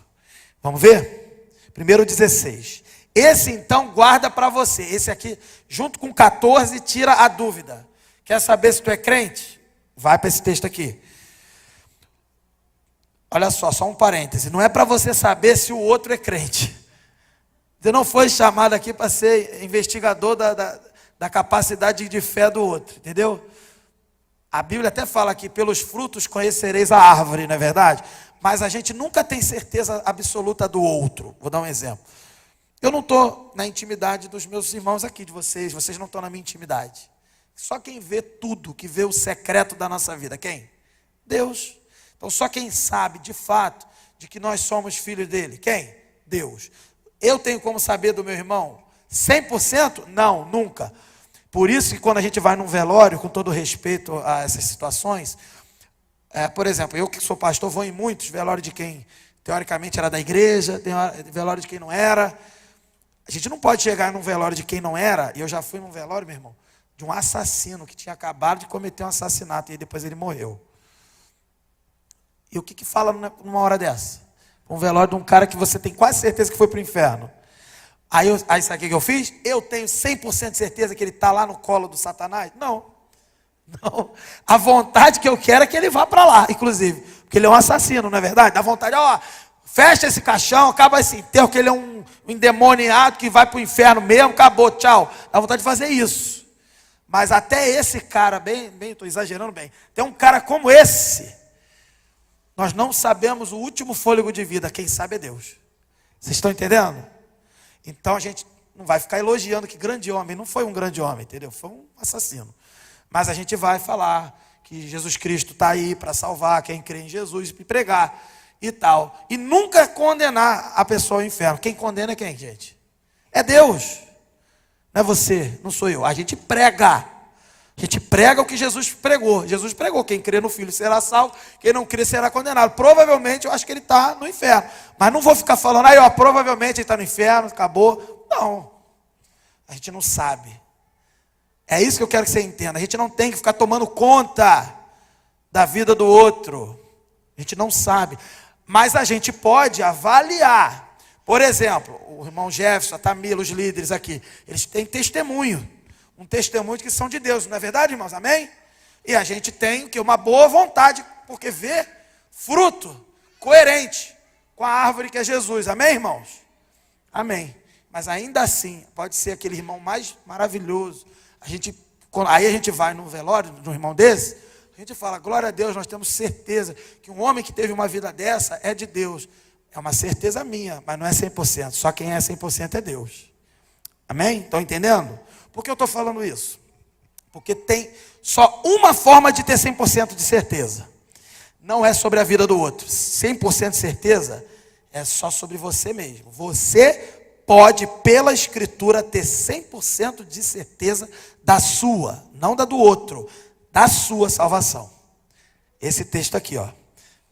S1: Vamos ver? Primeiro 16. Esse então guarda para você. Esse aqui, junto com 14, tira a dúvida. Quer saber se tu é crente? Vai para esse texto aqui. olha só um parêntese, não é para você saber se o outro é crente. Você não foi chamado aqui para ser investigador da capacidade de fé do outro, entendeu? A Bíblia até fala que pelos frutos conhecereis a árvore, não é verdade? Mas a gente nunca tem certeza absoluta do outro. Vou dar um exemplo. Eu não estou na intimidade dos meus irmãos aqui, de vocês não estão na minha intimidade. Só quem vê tudo, que vê o secreto da nossa vida, quem? Deus. Então só quem sabe de fato de que nós somos filhos dele, quem? Deus. Eu tenho como saber do meu irmão 100%? Não, nunca. Por isso que quando a gente vai num velório, com todo respeito a essas situações, por exemplo, eu que sou pastor, vou em muitos velórios de quem teoricamente era da igreja, tem velório de quem não era. A gente não pode chegar num velório de quem não era, e eu já fui num velório, meu irmão, de um assassino que tinha acabado de cometer um assassinato e depois ele morreu. E o que fala numa hora dessa? Um velório de um cara que você tem quase certeza que foi para o inferno. Aí sabe o que eu fiz? Eu tenho 100% de certeza que ele está lá no colo do Satanás? Não. A vontade que eu quero é que ele vá para lá, inclusive. Porque ele é um assassino, não é verdade? Dá vontade, fecha esse caixão, acaba esse enterro, que ele é um endemoniado que vai para o inferno mesmo, acabou, tchau. Dá vontade de fazer isso. Mas até esse cara, estou exagerando bem, tem um cara como esse, nós não sabemos o último fôlego de vida, quem sabe é Deus. Vocês estão entendendo? Então a gente não vai ficar elogiando que grande homem, não foi um grande homem, entendeu? Foi um assassino. Mas a gente vai falar que Jesus Cristo está aí para salvar quem crê em Jesus e pregar e tal. E nunca condenar a pessoa ao inferno. Quem condena é quem, gente? É Deus. Não é você, não sou eu. A gente prega. A gente prega o que Jesus pregou. Jesus pregou, quem crê no Filho será salvo, quem não crê será condenado. Provavelmente eu acho que ele está no inferno. Mas não vou ficar falando, provavelmente ele está no inferno, acabou. Não. A gente não sabe. É isso que eu quero que você entenda. A gente não tem que ficar tomando conta da vida do outro. A gente não sabe. Mas a gente pode avaliar. Por exemplo, o irmão Jefferson, a Tamila, os líderes aqui, eles têm testemunho. Um testemunho de que são de Deus, não é verdade, irmãos? Amém? E a gente tem uma boa vontade, porque vê fruto coerente com a árvore que é Jesus. Amém, irmãos? Amém. Mas ainda assim, pode ser aquele irmão mais maravilhoso. Aí a gente vai num velório de um irmão desse, a gente fala, glória a Deus, nós temos certeza que um homem que teve uma vida dessa é de Deus. É uma certeza minha, mas não é 100%. Só quem é 100% é Deus. Amém? Estão entendendo? Por que eu estou falando isso? Porque tem só uma forma de ter 100% de certeza. Não é sobre a vida do outro. 100% de certeza é só sobre você mesmo. Você pode, pela Escritura, ter 100% de certeza da sua, não da do outro, da sua salvação. Esse texto aqui,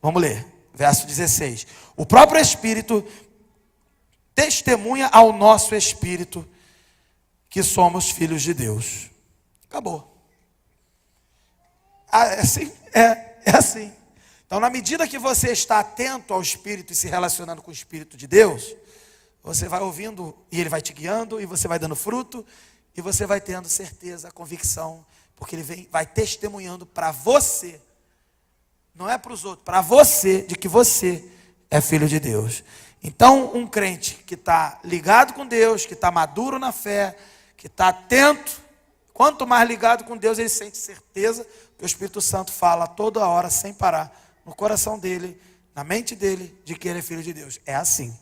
S1: vamos ler, verso 16. O próprio Espírito testemunha ao nosso Espírito que somos filhos de Deus. Acabou. É assim? É assim. Então, na medida que você está atento ao Espírito e se relacionando com o Espírito de Deus, você vai ouvindo e ele vai te guiando, e você vai dando fruto, e você vai tendo certeza, convicção, porque ele vai testemunhando para você, não é para os outros, para você, de que você é filho de Deus. Então, um crente que está ligado com Deus, que está maduro na fé, que está atento, quanto mais ligado com Deus, ele sente certeza que o Espírito Santo fala toda hora, sem parar, no coração dele, na mente dele, de que ele é filho de Deus. É assim.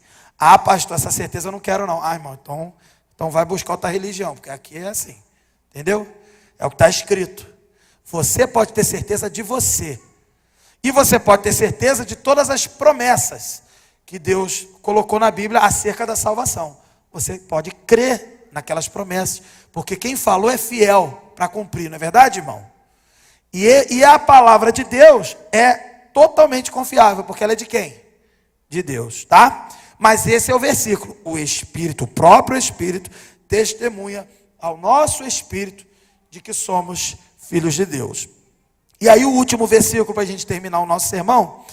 S1: Pastor, essa certeza eu não quero não. Irmão, então vai buscar outra religião, porque aqui é assim. Entendeu? É o que está escrito. Você pode ter certeza de você. E você pode ter certeza de todas as promessas que Deus colocou na Bíblia acerca da salvação. Você pode crer naquelas promessas, porque quem falou é fiel para cumprir, não é verdade, irmão? E a palavra de Deus é totalmente confiável, porque ela é de quem? De Deus, tá? Mas esse é o versículo. O Espírito, o próprio Espírito, testemunha ao nosso Espírito de que somos filhos de Deus. E aí o último versículo para a gente terminar o nosso sermão,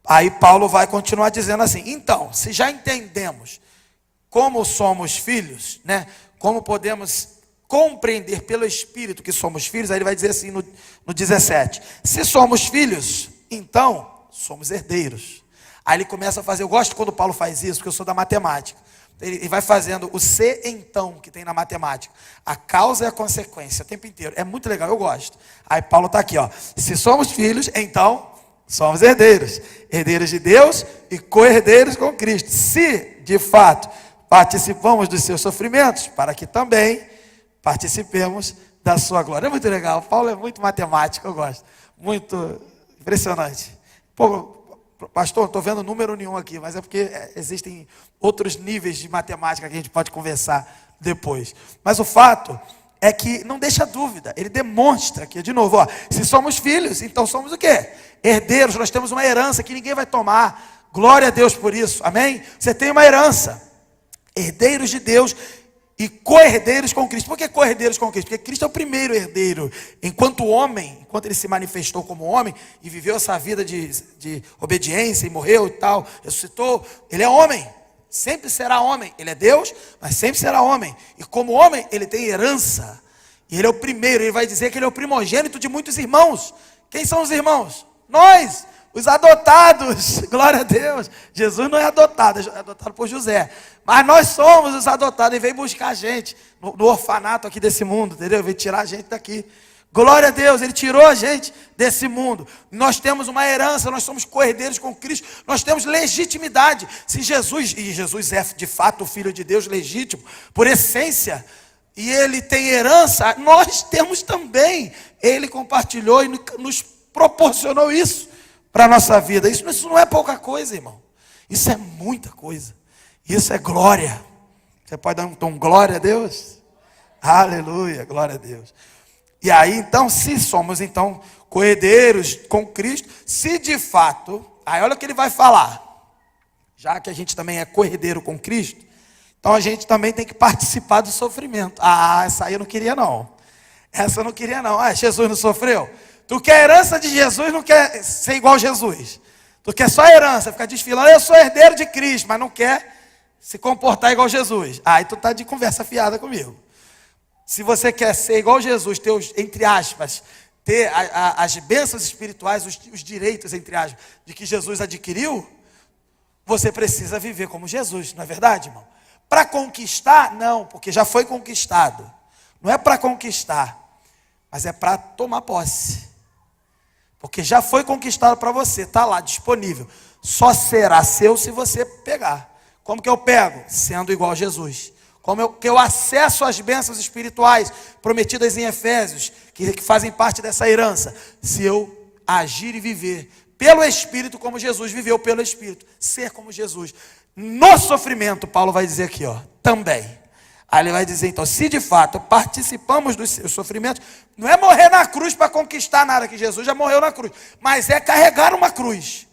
S1: aí Paulo vai continuar dizendo assim, então, se já entendemos como somos filhos, né? Como podemos compreender pelo Espírito que somos filhos, aí ele vai dizer assim no 17, se somos filhos, então somos herdeiros. Aí ele começa a fazer, eu gosto quando Paulo faz isso, porque eu sou da matemática. Ele vai fazendo o se então que tem na matemática. A causa e a consequência o tempo inteiro. É muito legal, eu gosto. Aí Paulo está aqui, ó. Se somos filhos, então somos herdeiros. Herdeiros de Deus e co-herdeiros com Cristo. Se, de fato, participamos dos seus sofrimentos, para que também participemos da sua glória. É muito legal. Paulo é muito matemático, eu gosto. Muito impressionante. Pô, pastor, não estou vendo número nenhum aqui, mas é porque existem outros níveis de matemática que a gente pode conversar depois. Mas o fato é que não deixa dúvida, ele demonstra aqui, de novo, ó, se somos filhos, então somos o quê? Herdeiros, nós temos uma herança que ninguém vai tomar. Glória a Deus por isso, amém? Você tem uma herança, herdeiros de Deus e co-herdeiros com Cristo. Por que co-herdeiros com Cristo? Porque Cristo é o primeiro herdeiro. Enquanto homem, enquanto ele se manifestou como homem e viveu essa vida de obediência e morreu e tal, ressuscitou, ele é homem, sempre será homem. Ele é Deus, mas sempre será homem. E como homem, ele tem herança. E ele é o primeiro, ele vai dizer que ele é o primogênito de muitos irmãos. Quem são os irmãos? Nós, os adotados. Glória a Deus. Jesus não é adotado, é adotado por José. Mas nós somos os adotados. Ele veio buscar a gente no orfanato aqui desse mundo, entendeu? Veio tirar a gente daqui. Glória a Deus, ele tirou a gente desse mundo. Nós temos uma herança, nós somos co-herdeiros com Cristo. Nós temos legitimidade. Se Jesus, e Jesus é de fato o Filho de Deus legítimo, por essência, e ele tem herança, nós temos também. Ele compartilhou e nos proporcionou isso para a nossa vida. Isso não é pouca coisa, irmão. Isso é muita coisa. Isso é glória. Você pode dar um glória a Deus? Aleluia, glória a Deus. E aí, então, se somos, então, co-herdeiros com Cristo, se de fato, aí olha o que ele vai falar. Já que a gente também é co-herdeiro com Cristo, então a gente também tem que participar do sofrimento. Ah, essa aí eu não queria não. Essa eu não queria não. Ah, Jesus não sofreu? Tu quer a herança de Jesus, não quer ser igual a Jesus. Tu quer só a herança, ficar desfilando, eu sou herdeiro de Cristo, mas não quer se comportar igual Jesus. Aí tu tá de conversa fiada comigo. Se você quer ser igual Jesus, ter, entre aspas, ter as bênçãos espirituais, os direitos, entre aspas, de que Jesus adquiriu, você precisa viver como Jesus, não é verdade, irmão? Para conquistar, não, porque já foi conquistado. Não é para conquistar, mas é para tomar posse. Porque já foi conquistado para você, está lá disponível. Só será seu se você pegar. Como que eu pego? Sendo igual a Jesus. Como que eu acesso às bênçãos espirituais prometidas em Efésios, que fazem parte dessa herança? Se eu agir e viver pelo Espírito como Jesus viveu pelo Espírito. Ser como Jesus. No sofrimento, Paulo vai dizer aqui, ó, também. Aí ele vai dizer, então, se de fato participamos dos seus sofrimentos, não é morrer na cruz para conquistar nada, que Jesus já morreu na cruz, mas é carregar uma cruz,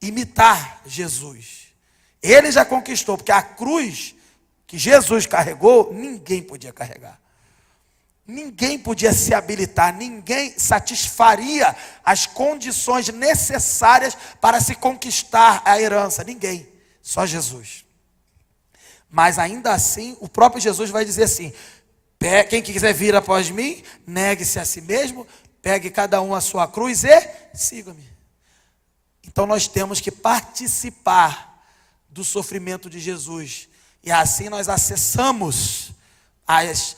S1: imitar Jesus. Ele já conquistou, porque a cruz que Jesus carregou, ninguém podia carregar. Ninguém podia se habilitar, ninguém satisfaria as condições necessárias para se conquistar a herança, ninguém, só Jesus. Mas ainda assim, o próprio Jesus vai dizer assim, quem quiser vir após mim, negue-se a si mesmo, pegue cada um a sua cruz e siga-me. Então nós temos que participar do sofrimento de Jesus. E assim nós acessamos as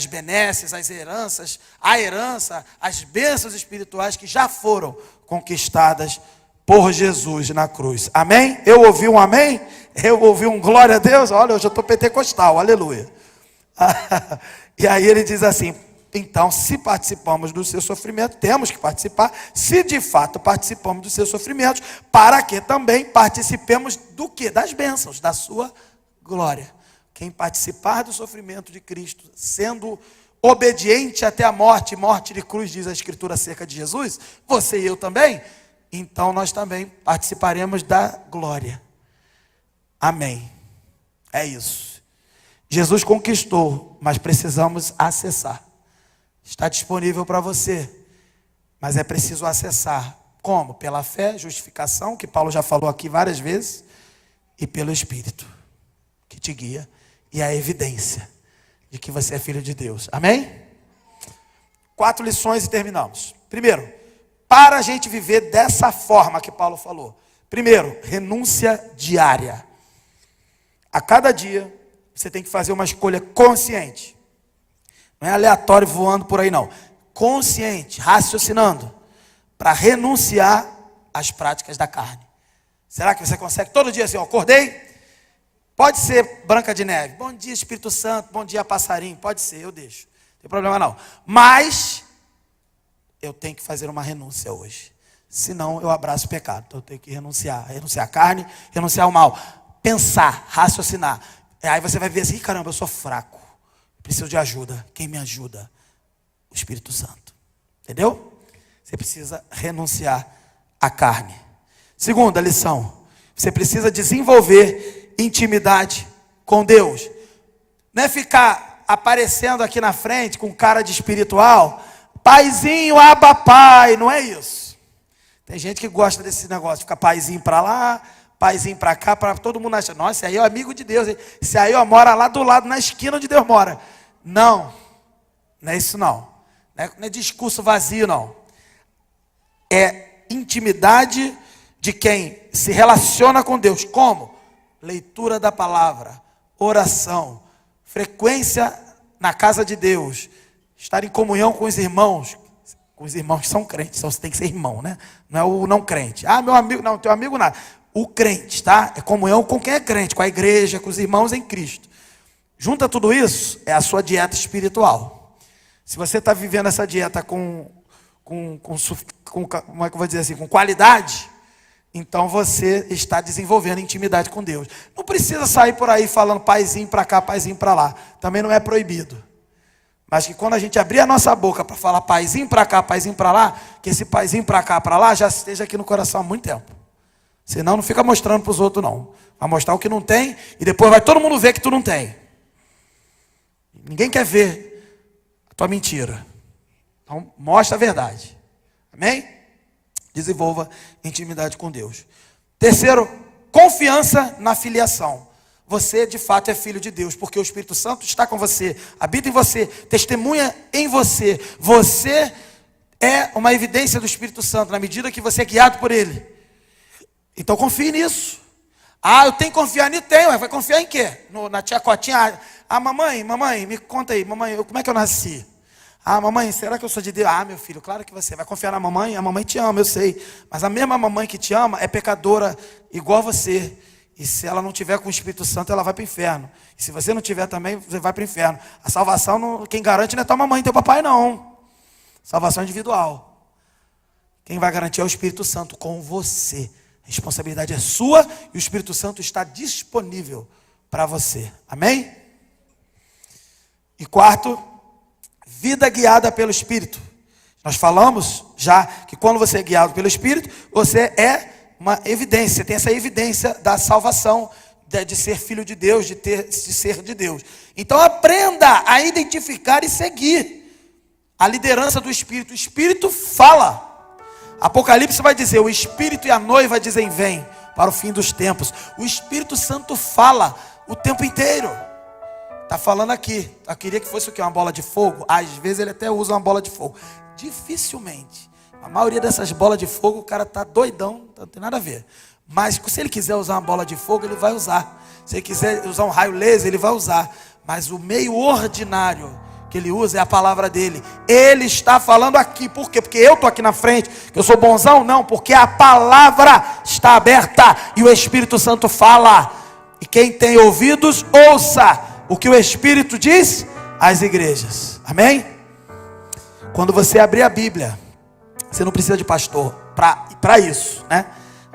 S1: benesses, as heranças, a herança, as bênçãos espirituais que já foram conquistadas por Jesus na cruz. Amém? Eu ouvi um amém? Eu ouvi um glória a Deus? Olha, hoje eu estou pentecostal, aleluia. E aí ele diz assim, então se participamos do seu sofrimento, temos que participar, se de fato participamos dos seus sofrimentos, para que também participemos do quê? Das bênçãos, da sua glória. Quem participar do sofrimento de Cristo, sendo obediente até a morte, morte de cruz, diz a Escritura acerca de Jesus, você e eu também, então nós também participaremos da glória. Amém. É isso. Jesus conquistou, mas precisamos acessar. Está disponível para você, mas é preciso acessar. Como? Pela fé, justificação, que Paulo já falou aqui várias vezes, e pelo Espírito, que te guia, e a evidência de que você é filho de Deus. Amém? 4 lições e terminamos. Primeiro, para a gente viver dessa forma que Paulo falou. Primeiro, renúncia diária. A cada dia, você tem que fazer uma escolha consciente. Não é aleatório voando por aí, não. Consciente, raciocinando, para renunciar às práticas da carne. Será que você consegue todo dia assim, ó, acordei? Pode ser Branca de Neve. Bom dia, Espírito Santo. Bom dia, passarinho. Pode ser, eu deixo. Não tem problema não. Mas eu tenho que fazer uma renúncia hoje. Senão eu abraço o pecado. Então eu tenho que renunciar. Renunciar à carne, renunciar ao mal. Pensar, raciocinar. Aí você vai ver assim, caramba, eu sou fraco. Preciso de ajuda. Quem me ajuda? O Espírito Santo. Entendeu? Você precisa renunciar à carne. Segunda lição. Você precisa desenvolver intimidade com Deus. Não é ficar aparecendo aqui na frente com cara de espiritual. Paizinho, aba pai. Não é isso. Tem gente que gosta desse negócio. Fica paizinho para lá, paizinho para cá, para todo mundo achar. Nossa, esse aí é o amigo de Deus. Esse aí ó, mora lá do lado, na esquina onde Deus mora. Não. Não é isso não. Não é discurso vazio não. É intimidade de quem se relaciona com Deus. Como? Leitura da palavra, oração, frequência na casa de Deus, estar em comunhão com os irmãos que são crentes, então você tem que ser irmão, né? Não é o não crente. Ah, meu amigo, não, teu amigo nada. O crente, tá? É comunhão com quem é crente, com a igreja, com os irmãos em Cristo. Junta tudo isso, é a sua dieta espiritual. Se você está vivendo essa dieta como é que eu vou dizer assim, com qualidade, então você está desenvolvendo intimidade com Deus. Não precisa sair por aí falando paizinho para cá, paizinho para lá. Também não é proibido. Mas que quando a gente abrir a nossa boca para falar paizinho para cá, paizinho para lá, que esse paizinho para cá, para lá, já esteja aqui no coração há muito tempo. Senão não fica mostrando para os outros não. Vai mostrar o que não tem e depois vai todo mundo ver que tu não tem. Ninguém quer ver a tua mentira. Então mostra a verdade. Amém? Desenvolva intimidade com Deus. Terceiro, confiança na filiação. Você de fato é filho de Deus, porque o Espírito Santo está com você, habita em você, testemunha em você. Você é uma evidência do Espírito Santo, na medida que você é guiado por Ele. Então confie nisso. Ah, eu tenho que confiar nisso? Tenho. Vai confiar em quê? Na tia Cotinha? Ah, mamãe, me conta aí, mamãe, como é que eu nasci? Ah, mamãe, será que eu sou de Deus? Ah, meu filho, claro que você vai confiar na mamãe. A mamãe te ama, eu sei. Mas a mesma mamãe que te ama é pecadora igual você. E se ela não tiver com o Espírito Santo, ela vai para o inferno. E se você não tiver também, você vai para o inferno. A salvação, quem garante não é tua mamãe e teu papai, não. Salvação individual. Quem vai garantir é o Espírito Santo com você. A responsabilidade é sua e o Espírito Santo está disponível para você. Amém? E quarto, vida guiada pelo Espírito. Nós falamos já que quando você é guiado pelo Espírito, você é uma evidência, tem essa evidência da salvação, de ser filho de Deus, de ser de Deus. Então aprenda a identificar e seguir a liderança do Espírito. O Espírito fala. Apocalipse vai dizer, o Espírito e a noiva dizem, vem para o fim dos tempos. O Espírito Santo fala o tempo inteiro. Está falando aqui. Eu queria que fosse o quê? Uma bola de fogo? Às vezes ele até usa uma bola de fogo. Dificilmente. A maioria dessas bolas de fogo, o cara está doidão, não tem nada a ver. Mas se ele quiser usar uma bola de fogo, ele vai usar. Se ele quiser usar um raio laser, ele vai usar. Mas o meio ordinário que ele usa é a palavra dele. Ele está falando aqui. Por quê? Porque eu estou aqui na frente, que eu sou bonzão? Não, porque a palavra está aberta e o Espírito Santo fala. E quem tem ouvidos, ouça o que o Espírito diz às igrejas. Amém? Quando você abrir a Bíblia, você não precisa de pastor para isso, né?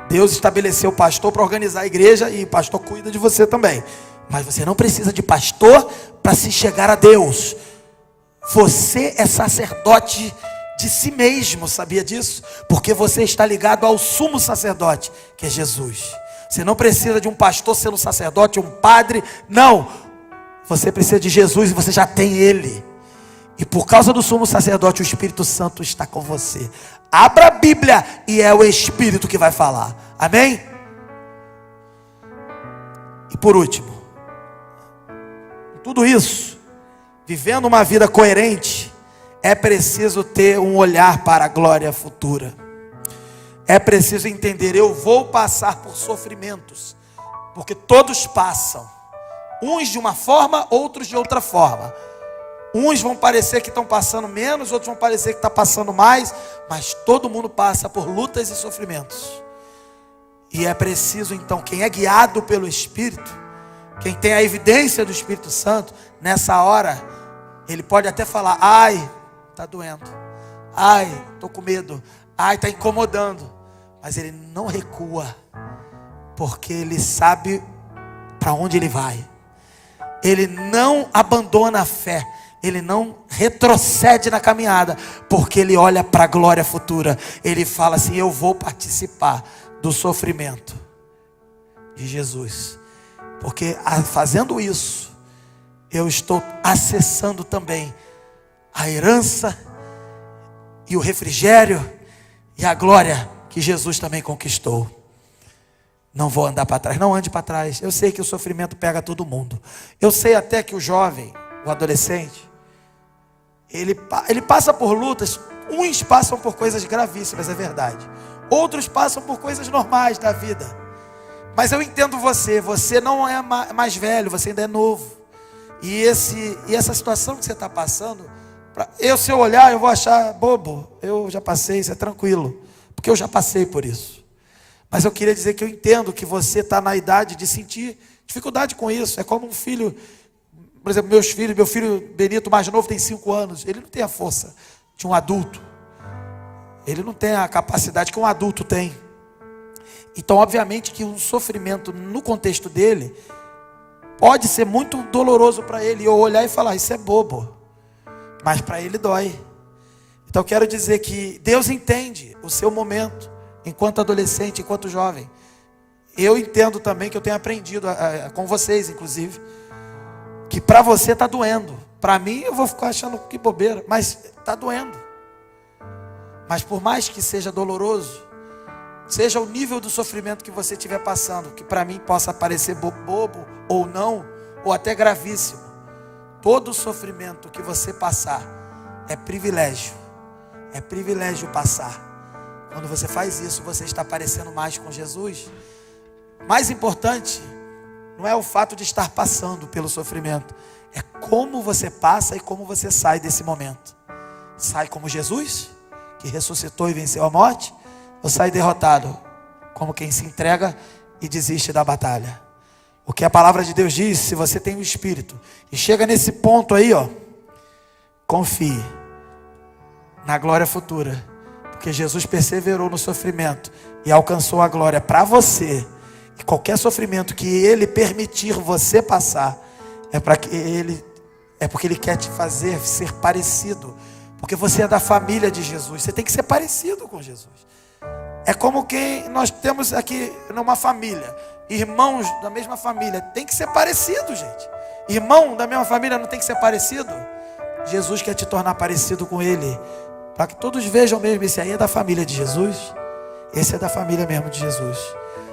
S1: Deus estabeleceu pastor para organizar a igreja e o pastor cuida de você também. Mas você não precisa de pastor para se chegar a Deus. Você é sacerdote de si mesmo, sabia disso? Porque você está ligado ao sumo sacerdote, que é Jesus. Você não precisa de um pastor sendo sacerdote, um padre, não. Você precisa de Jesus e você já tem Ele. E por causa do sumo sacerdote, o Espírito Santo está com você. Abra a Bíblia e é o Espírito que vai falar. Amém? E por último, tudo isso, vivendo uma vida coerente, é preciso ter um olhar para a glória futura. É preciso entender, eu vou passar por sofrimentos, porque todos passam, uns de uma forma, outros de outra forma. Uns vão parecer que estão passando menos, outros vão parecer que estão passando mais, mas todo mundo passa por lutas e sofrimentos. E é preciso então, quem é guiado pelo Espírito, quem tem a evidência do Espírito Santo, nessa hora, ele pode até falar: ai, está doendo, ai, estou com medo, ai, está incomodando. Mas ele não recua, porque ele sabe para onde ele vai. Ele não abandona a fé, ele não retrocede na caminhada, porque ele olha para a glória futura. Ele fala assim: eu vou participar do sofrimento de Jesus, porque fazendo isso, eu estou acessando também a herança e o refrigério e a glória que Jesus também conquistou. Não vou andar para trás, não ande para trás. Eu sei que o sofrimento pega todo mundo. Eu sei até que o jovem, o adolescente, ele passa por lutas. Uns passam por coisas gravíssimas, é verdade. Outros passam por coisas normais da vida. Mas eu entendo você não é mais velho, você ainda é novo. E essa situação que você está passando, se eu olhar, eu vou achar bobo. Eu já passei, isso é tranquilo, porque eu já passei por isso. Mas eu queria dizer que eu entendo que você está na idade de sentir dificuldade com isso. É como um filho, por exemplo, meu filho Benito mais novo tem 5 anos. Ele não tem a força de um adulto. Ele não tem a capacidade que um adulto tem. Então, obviamente que o sofrimento no contexto dele pode ser muito doloroso para ele. Eu olhar e falar: isso é bobo. Mas para ele dói. Então eu quero dizer que Deus entende o seu momento, enquanto adolescente, enquanto jovem. Eu entendo também que eu tenho aprendido com vocês, inclusive, que para você está doendo. Para mim eu vou ficar achando que bobeira, mas está doendo. Mas por mais que seja doloroso, seja o nível do sofrimento que você estiver passando, que para mim possa parecer bobo ou não, ou até gravíssimo, todo sofrimento que você passar é privilégio. É privilégio passar. Quando você faz isso, você está parecendo mais com Jesus. Mais importante não é o fato de estar passando pelo sofrimento, é como você passa e como você sai desse momento. Sai como Jesus, que ressuscitou e venceu a morte, ou sai derrotado, como quem se entrega e desiste da batalha? O que a palavra de Deus diz: se você tem o Espírito e chega nesse ponto aí, confie na glória futura, porque Jesus perseverou no sofrimento e alcançou a glória para você. E qualquer sofrimento que Ele permitir você passar, é porque Ele quer te fazer ser parecido, porque você é da família de Jesus. Você tem que ser parecido com Jesus. É como quem nós temos aqui numa família, irmãos da mesma família, tem que ser parecido, gente. Irmão da mesma família não tem que ser parecido? Jesus quer te tornar parecido com Ele, para que todos vejam mesmo: esse aí é da família de Jesus, esse é da família mesmo de Jesus.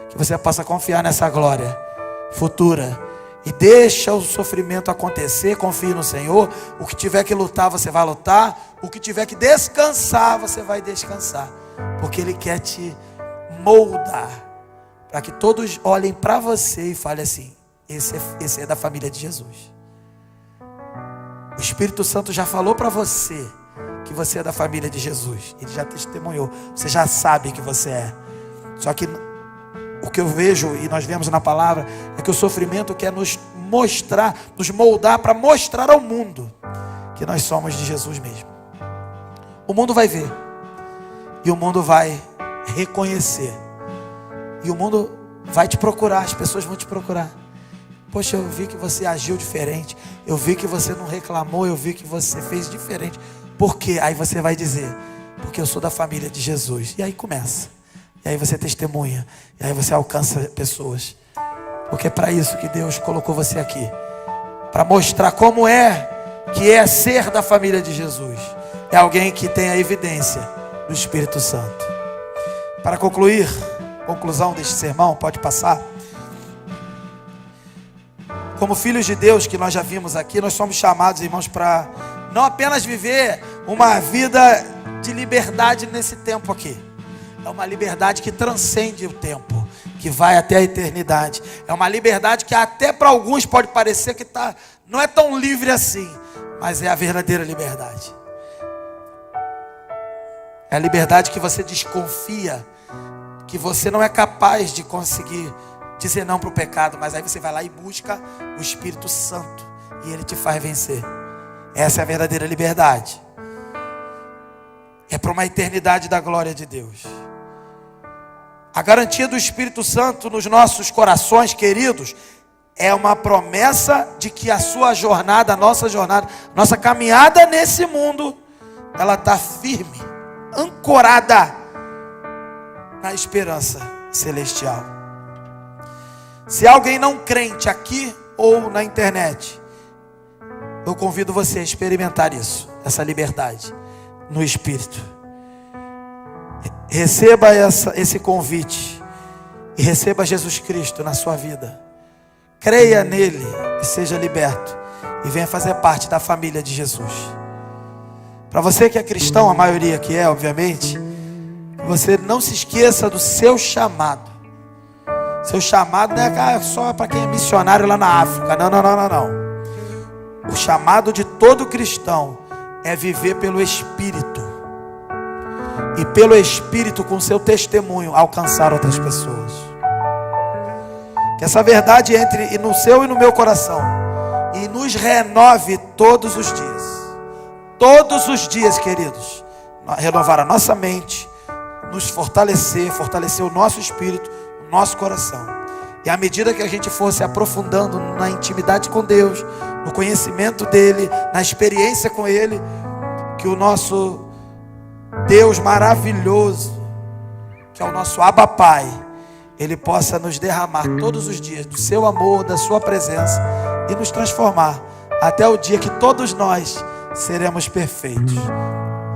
S1: Que você possa confiar nessa glória futura e deixa o sofrimento acontecer. Confie no Senhor. O que tiver que lutar, você vai lutar. O que tiver que descansar, você vai descansar, porque Ele quer te moldar, para que todos olhem para você e falem assim: esse é da família de Jesus. O Espírito Santo já falou para você que você é da família de Jesus. Ele já testemunhou. Você já sabe que você é. Só que o que eu vejo e nós vemos na palavra é que o sofrimento quer nos mostrar, nos moldar para mostrar ao mundo que nós somos de Jesus mesmo. O mundo vai ver e o mundo vai reconhecer e o mundo vai te procurar. As pessoas vão te procurar. Poxa, eu vi que você agiu diferente, eu vi que você não reclamou, eu vi que você fez diferente. Por quê? Aí você vai dizer: porque eu sou da família de Jesus. E aí começa. E aí você testemunha. E aí você alcança pessoas. Porque é para isso que Deus colocou você aqui, para mostrar como é que é ser da família de Jesus. É alguém que tem a evidência do Espírito Santo. Para concluir, conclusão deste sermão, pode passar. Como filhos de Deus, que nós já vimos aqui, nós somos chamados, irmãos, para não apenas viver uma vida de liberdade nesse tempo aqui, é uma liberdade que transcende o tempo, que vai até a eternidade. É uma liberdade que até para alguns pode parecer que não é tão livre assim, mas é a verdadeira liberdade. É a liberdade que você desconfia, que você não é capaz de conseguir dizer não para o pecado, mas aí você vai lá e busca o Espírito Santo e ele te faz vencer. Essa é a verdadeira liberdade. É para uma eternidade da glória de Deus. A garantia do Espírito Santo nos nossos corações, queridos, é uma promessa de que a sua jornada, a nossa jornada, nossa caminhada nesse mundo, ela está firme, ancorada na esperança celestial. Se alguém não crente aqui ou na internet, eu convido você a experimentar isso, essa liberdade no Espírito. Receba esse convite e receba Jesus Cristo na sua vida. Creia nele e seja liberto e venha fazer parte da família de Jesus. Para você que é cristão, a maioria que é, obviamente, você não se esqueça do seu chamado. Seu chamado não é só para quem é missionário lá na África. Não. O chamado de todo cristão é viver pelo Espírito. E pelo Espírito, com seu testemunho, alcançar outras pessoas. Que essa verdade entre no seu e no meu coração e nos renove todos os dias. Todos os dias, queridos. Renovar a nossa mente, nos fortalecer o nosso espírito, o nosso coração. E à medida que a gente for se aprofundando na intimidade com Deus, no conhecimento dele, na experiência com ele, que o nosso Deus maravilhoso, que é o nosso Abba Pai, ele possa nos derramar todos os dias do seu amor, da sua presença e nos transformar até o dia que todos nós seremos perfeitos.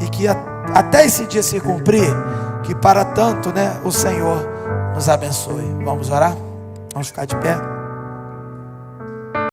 S1: E que até esse dia se cumprir, que para tanto, o Senhor nos abençoe. Vamos orar? Vamos ficar de pé?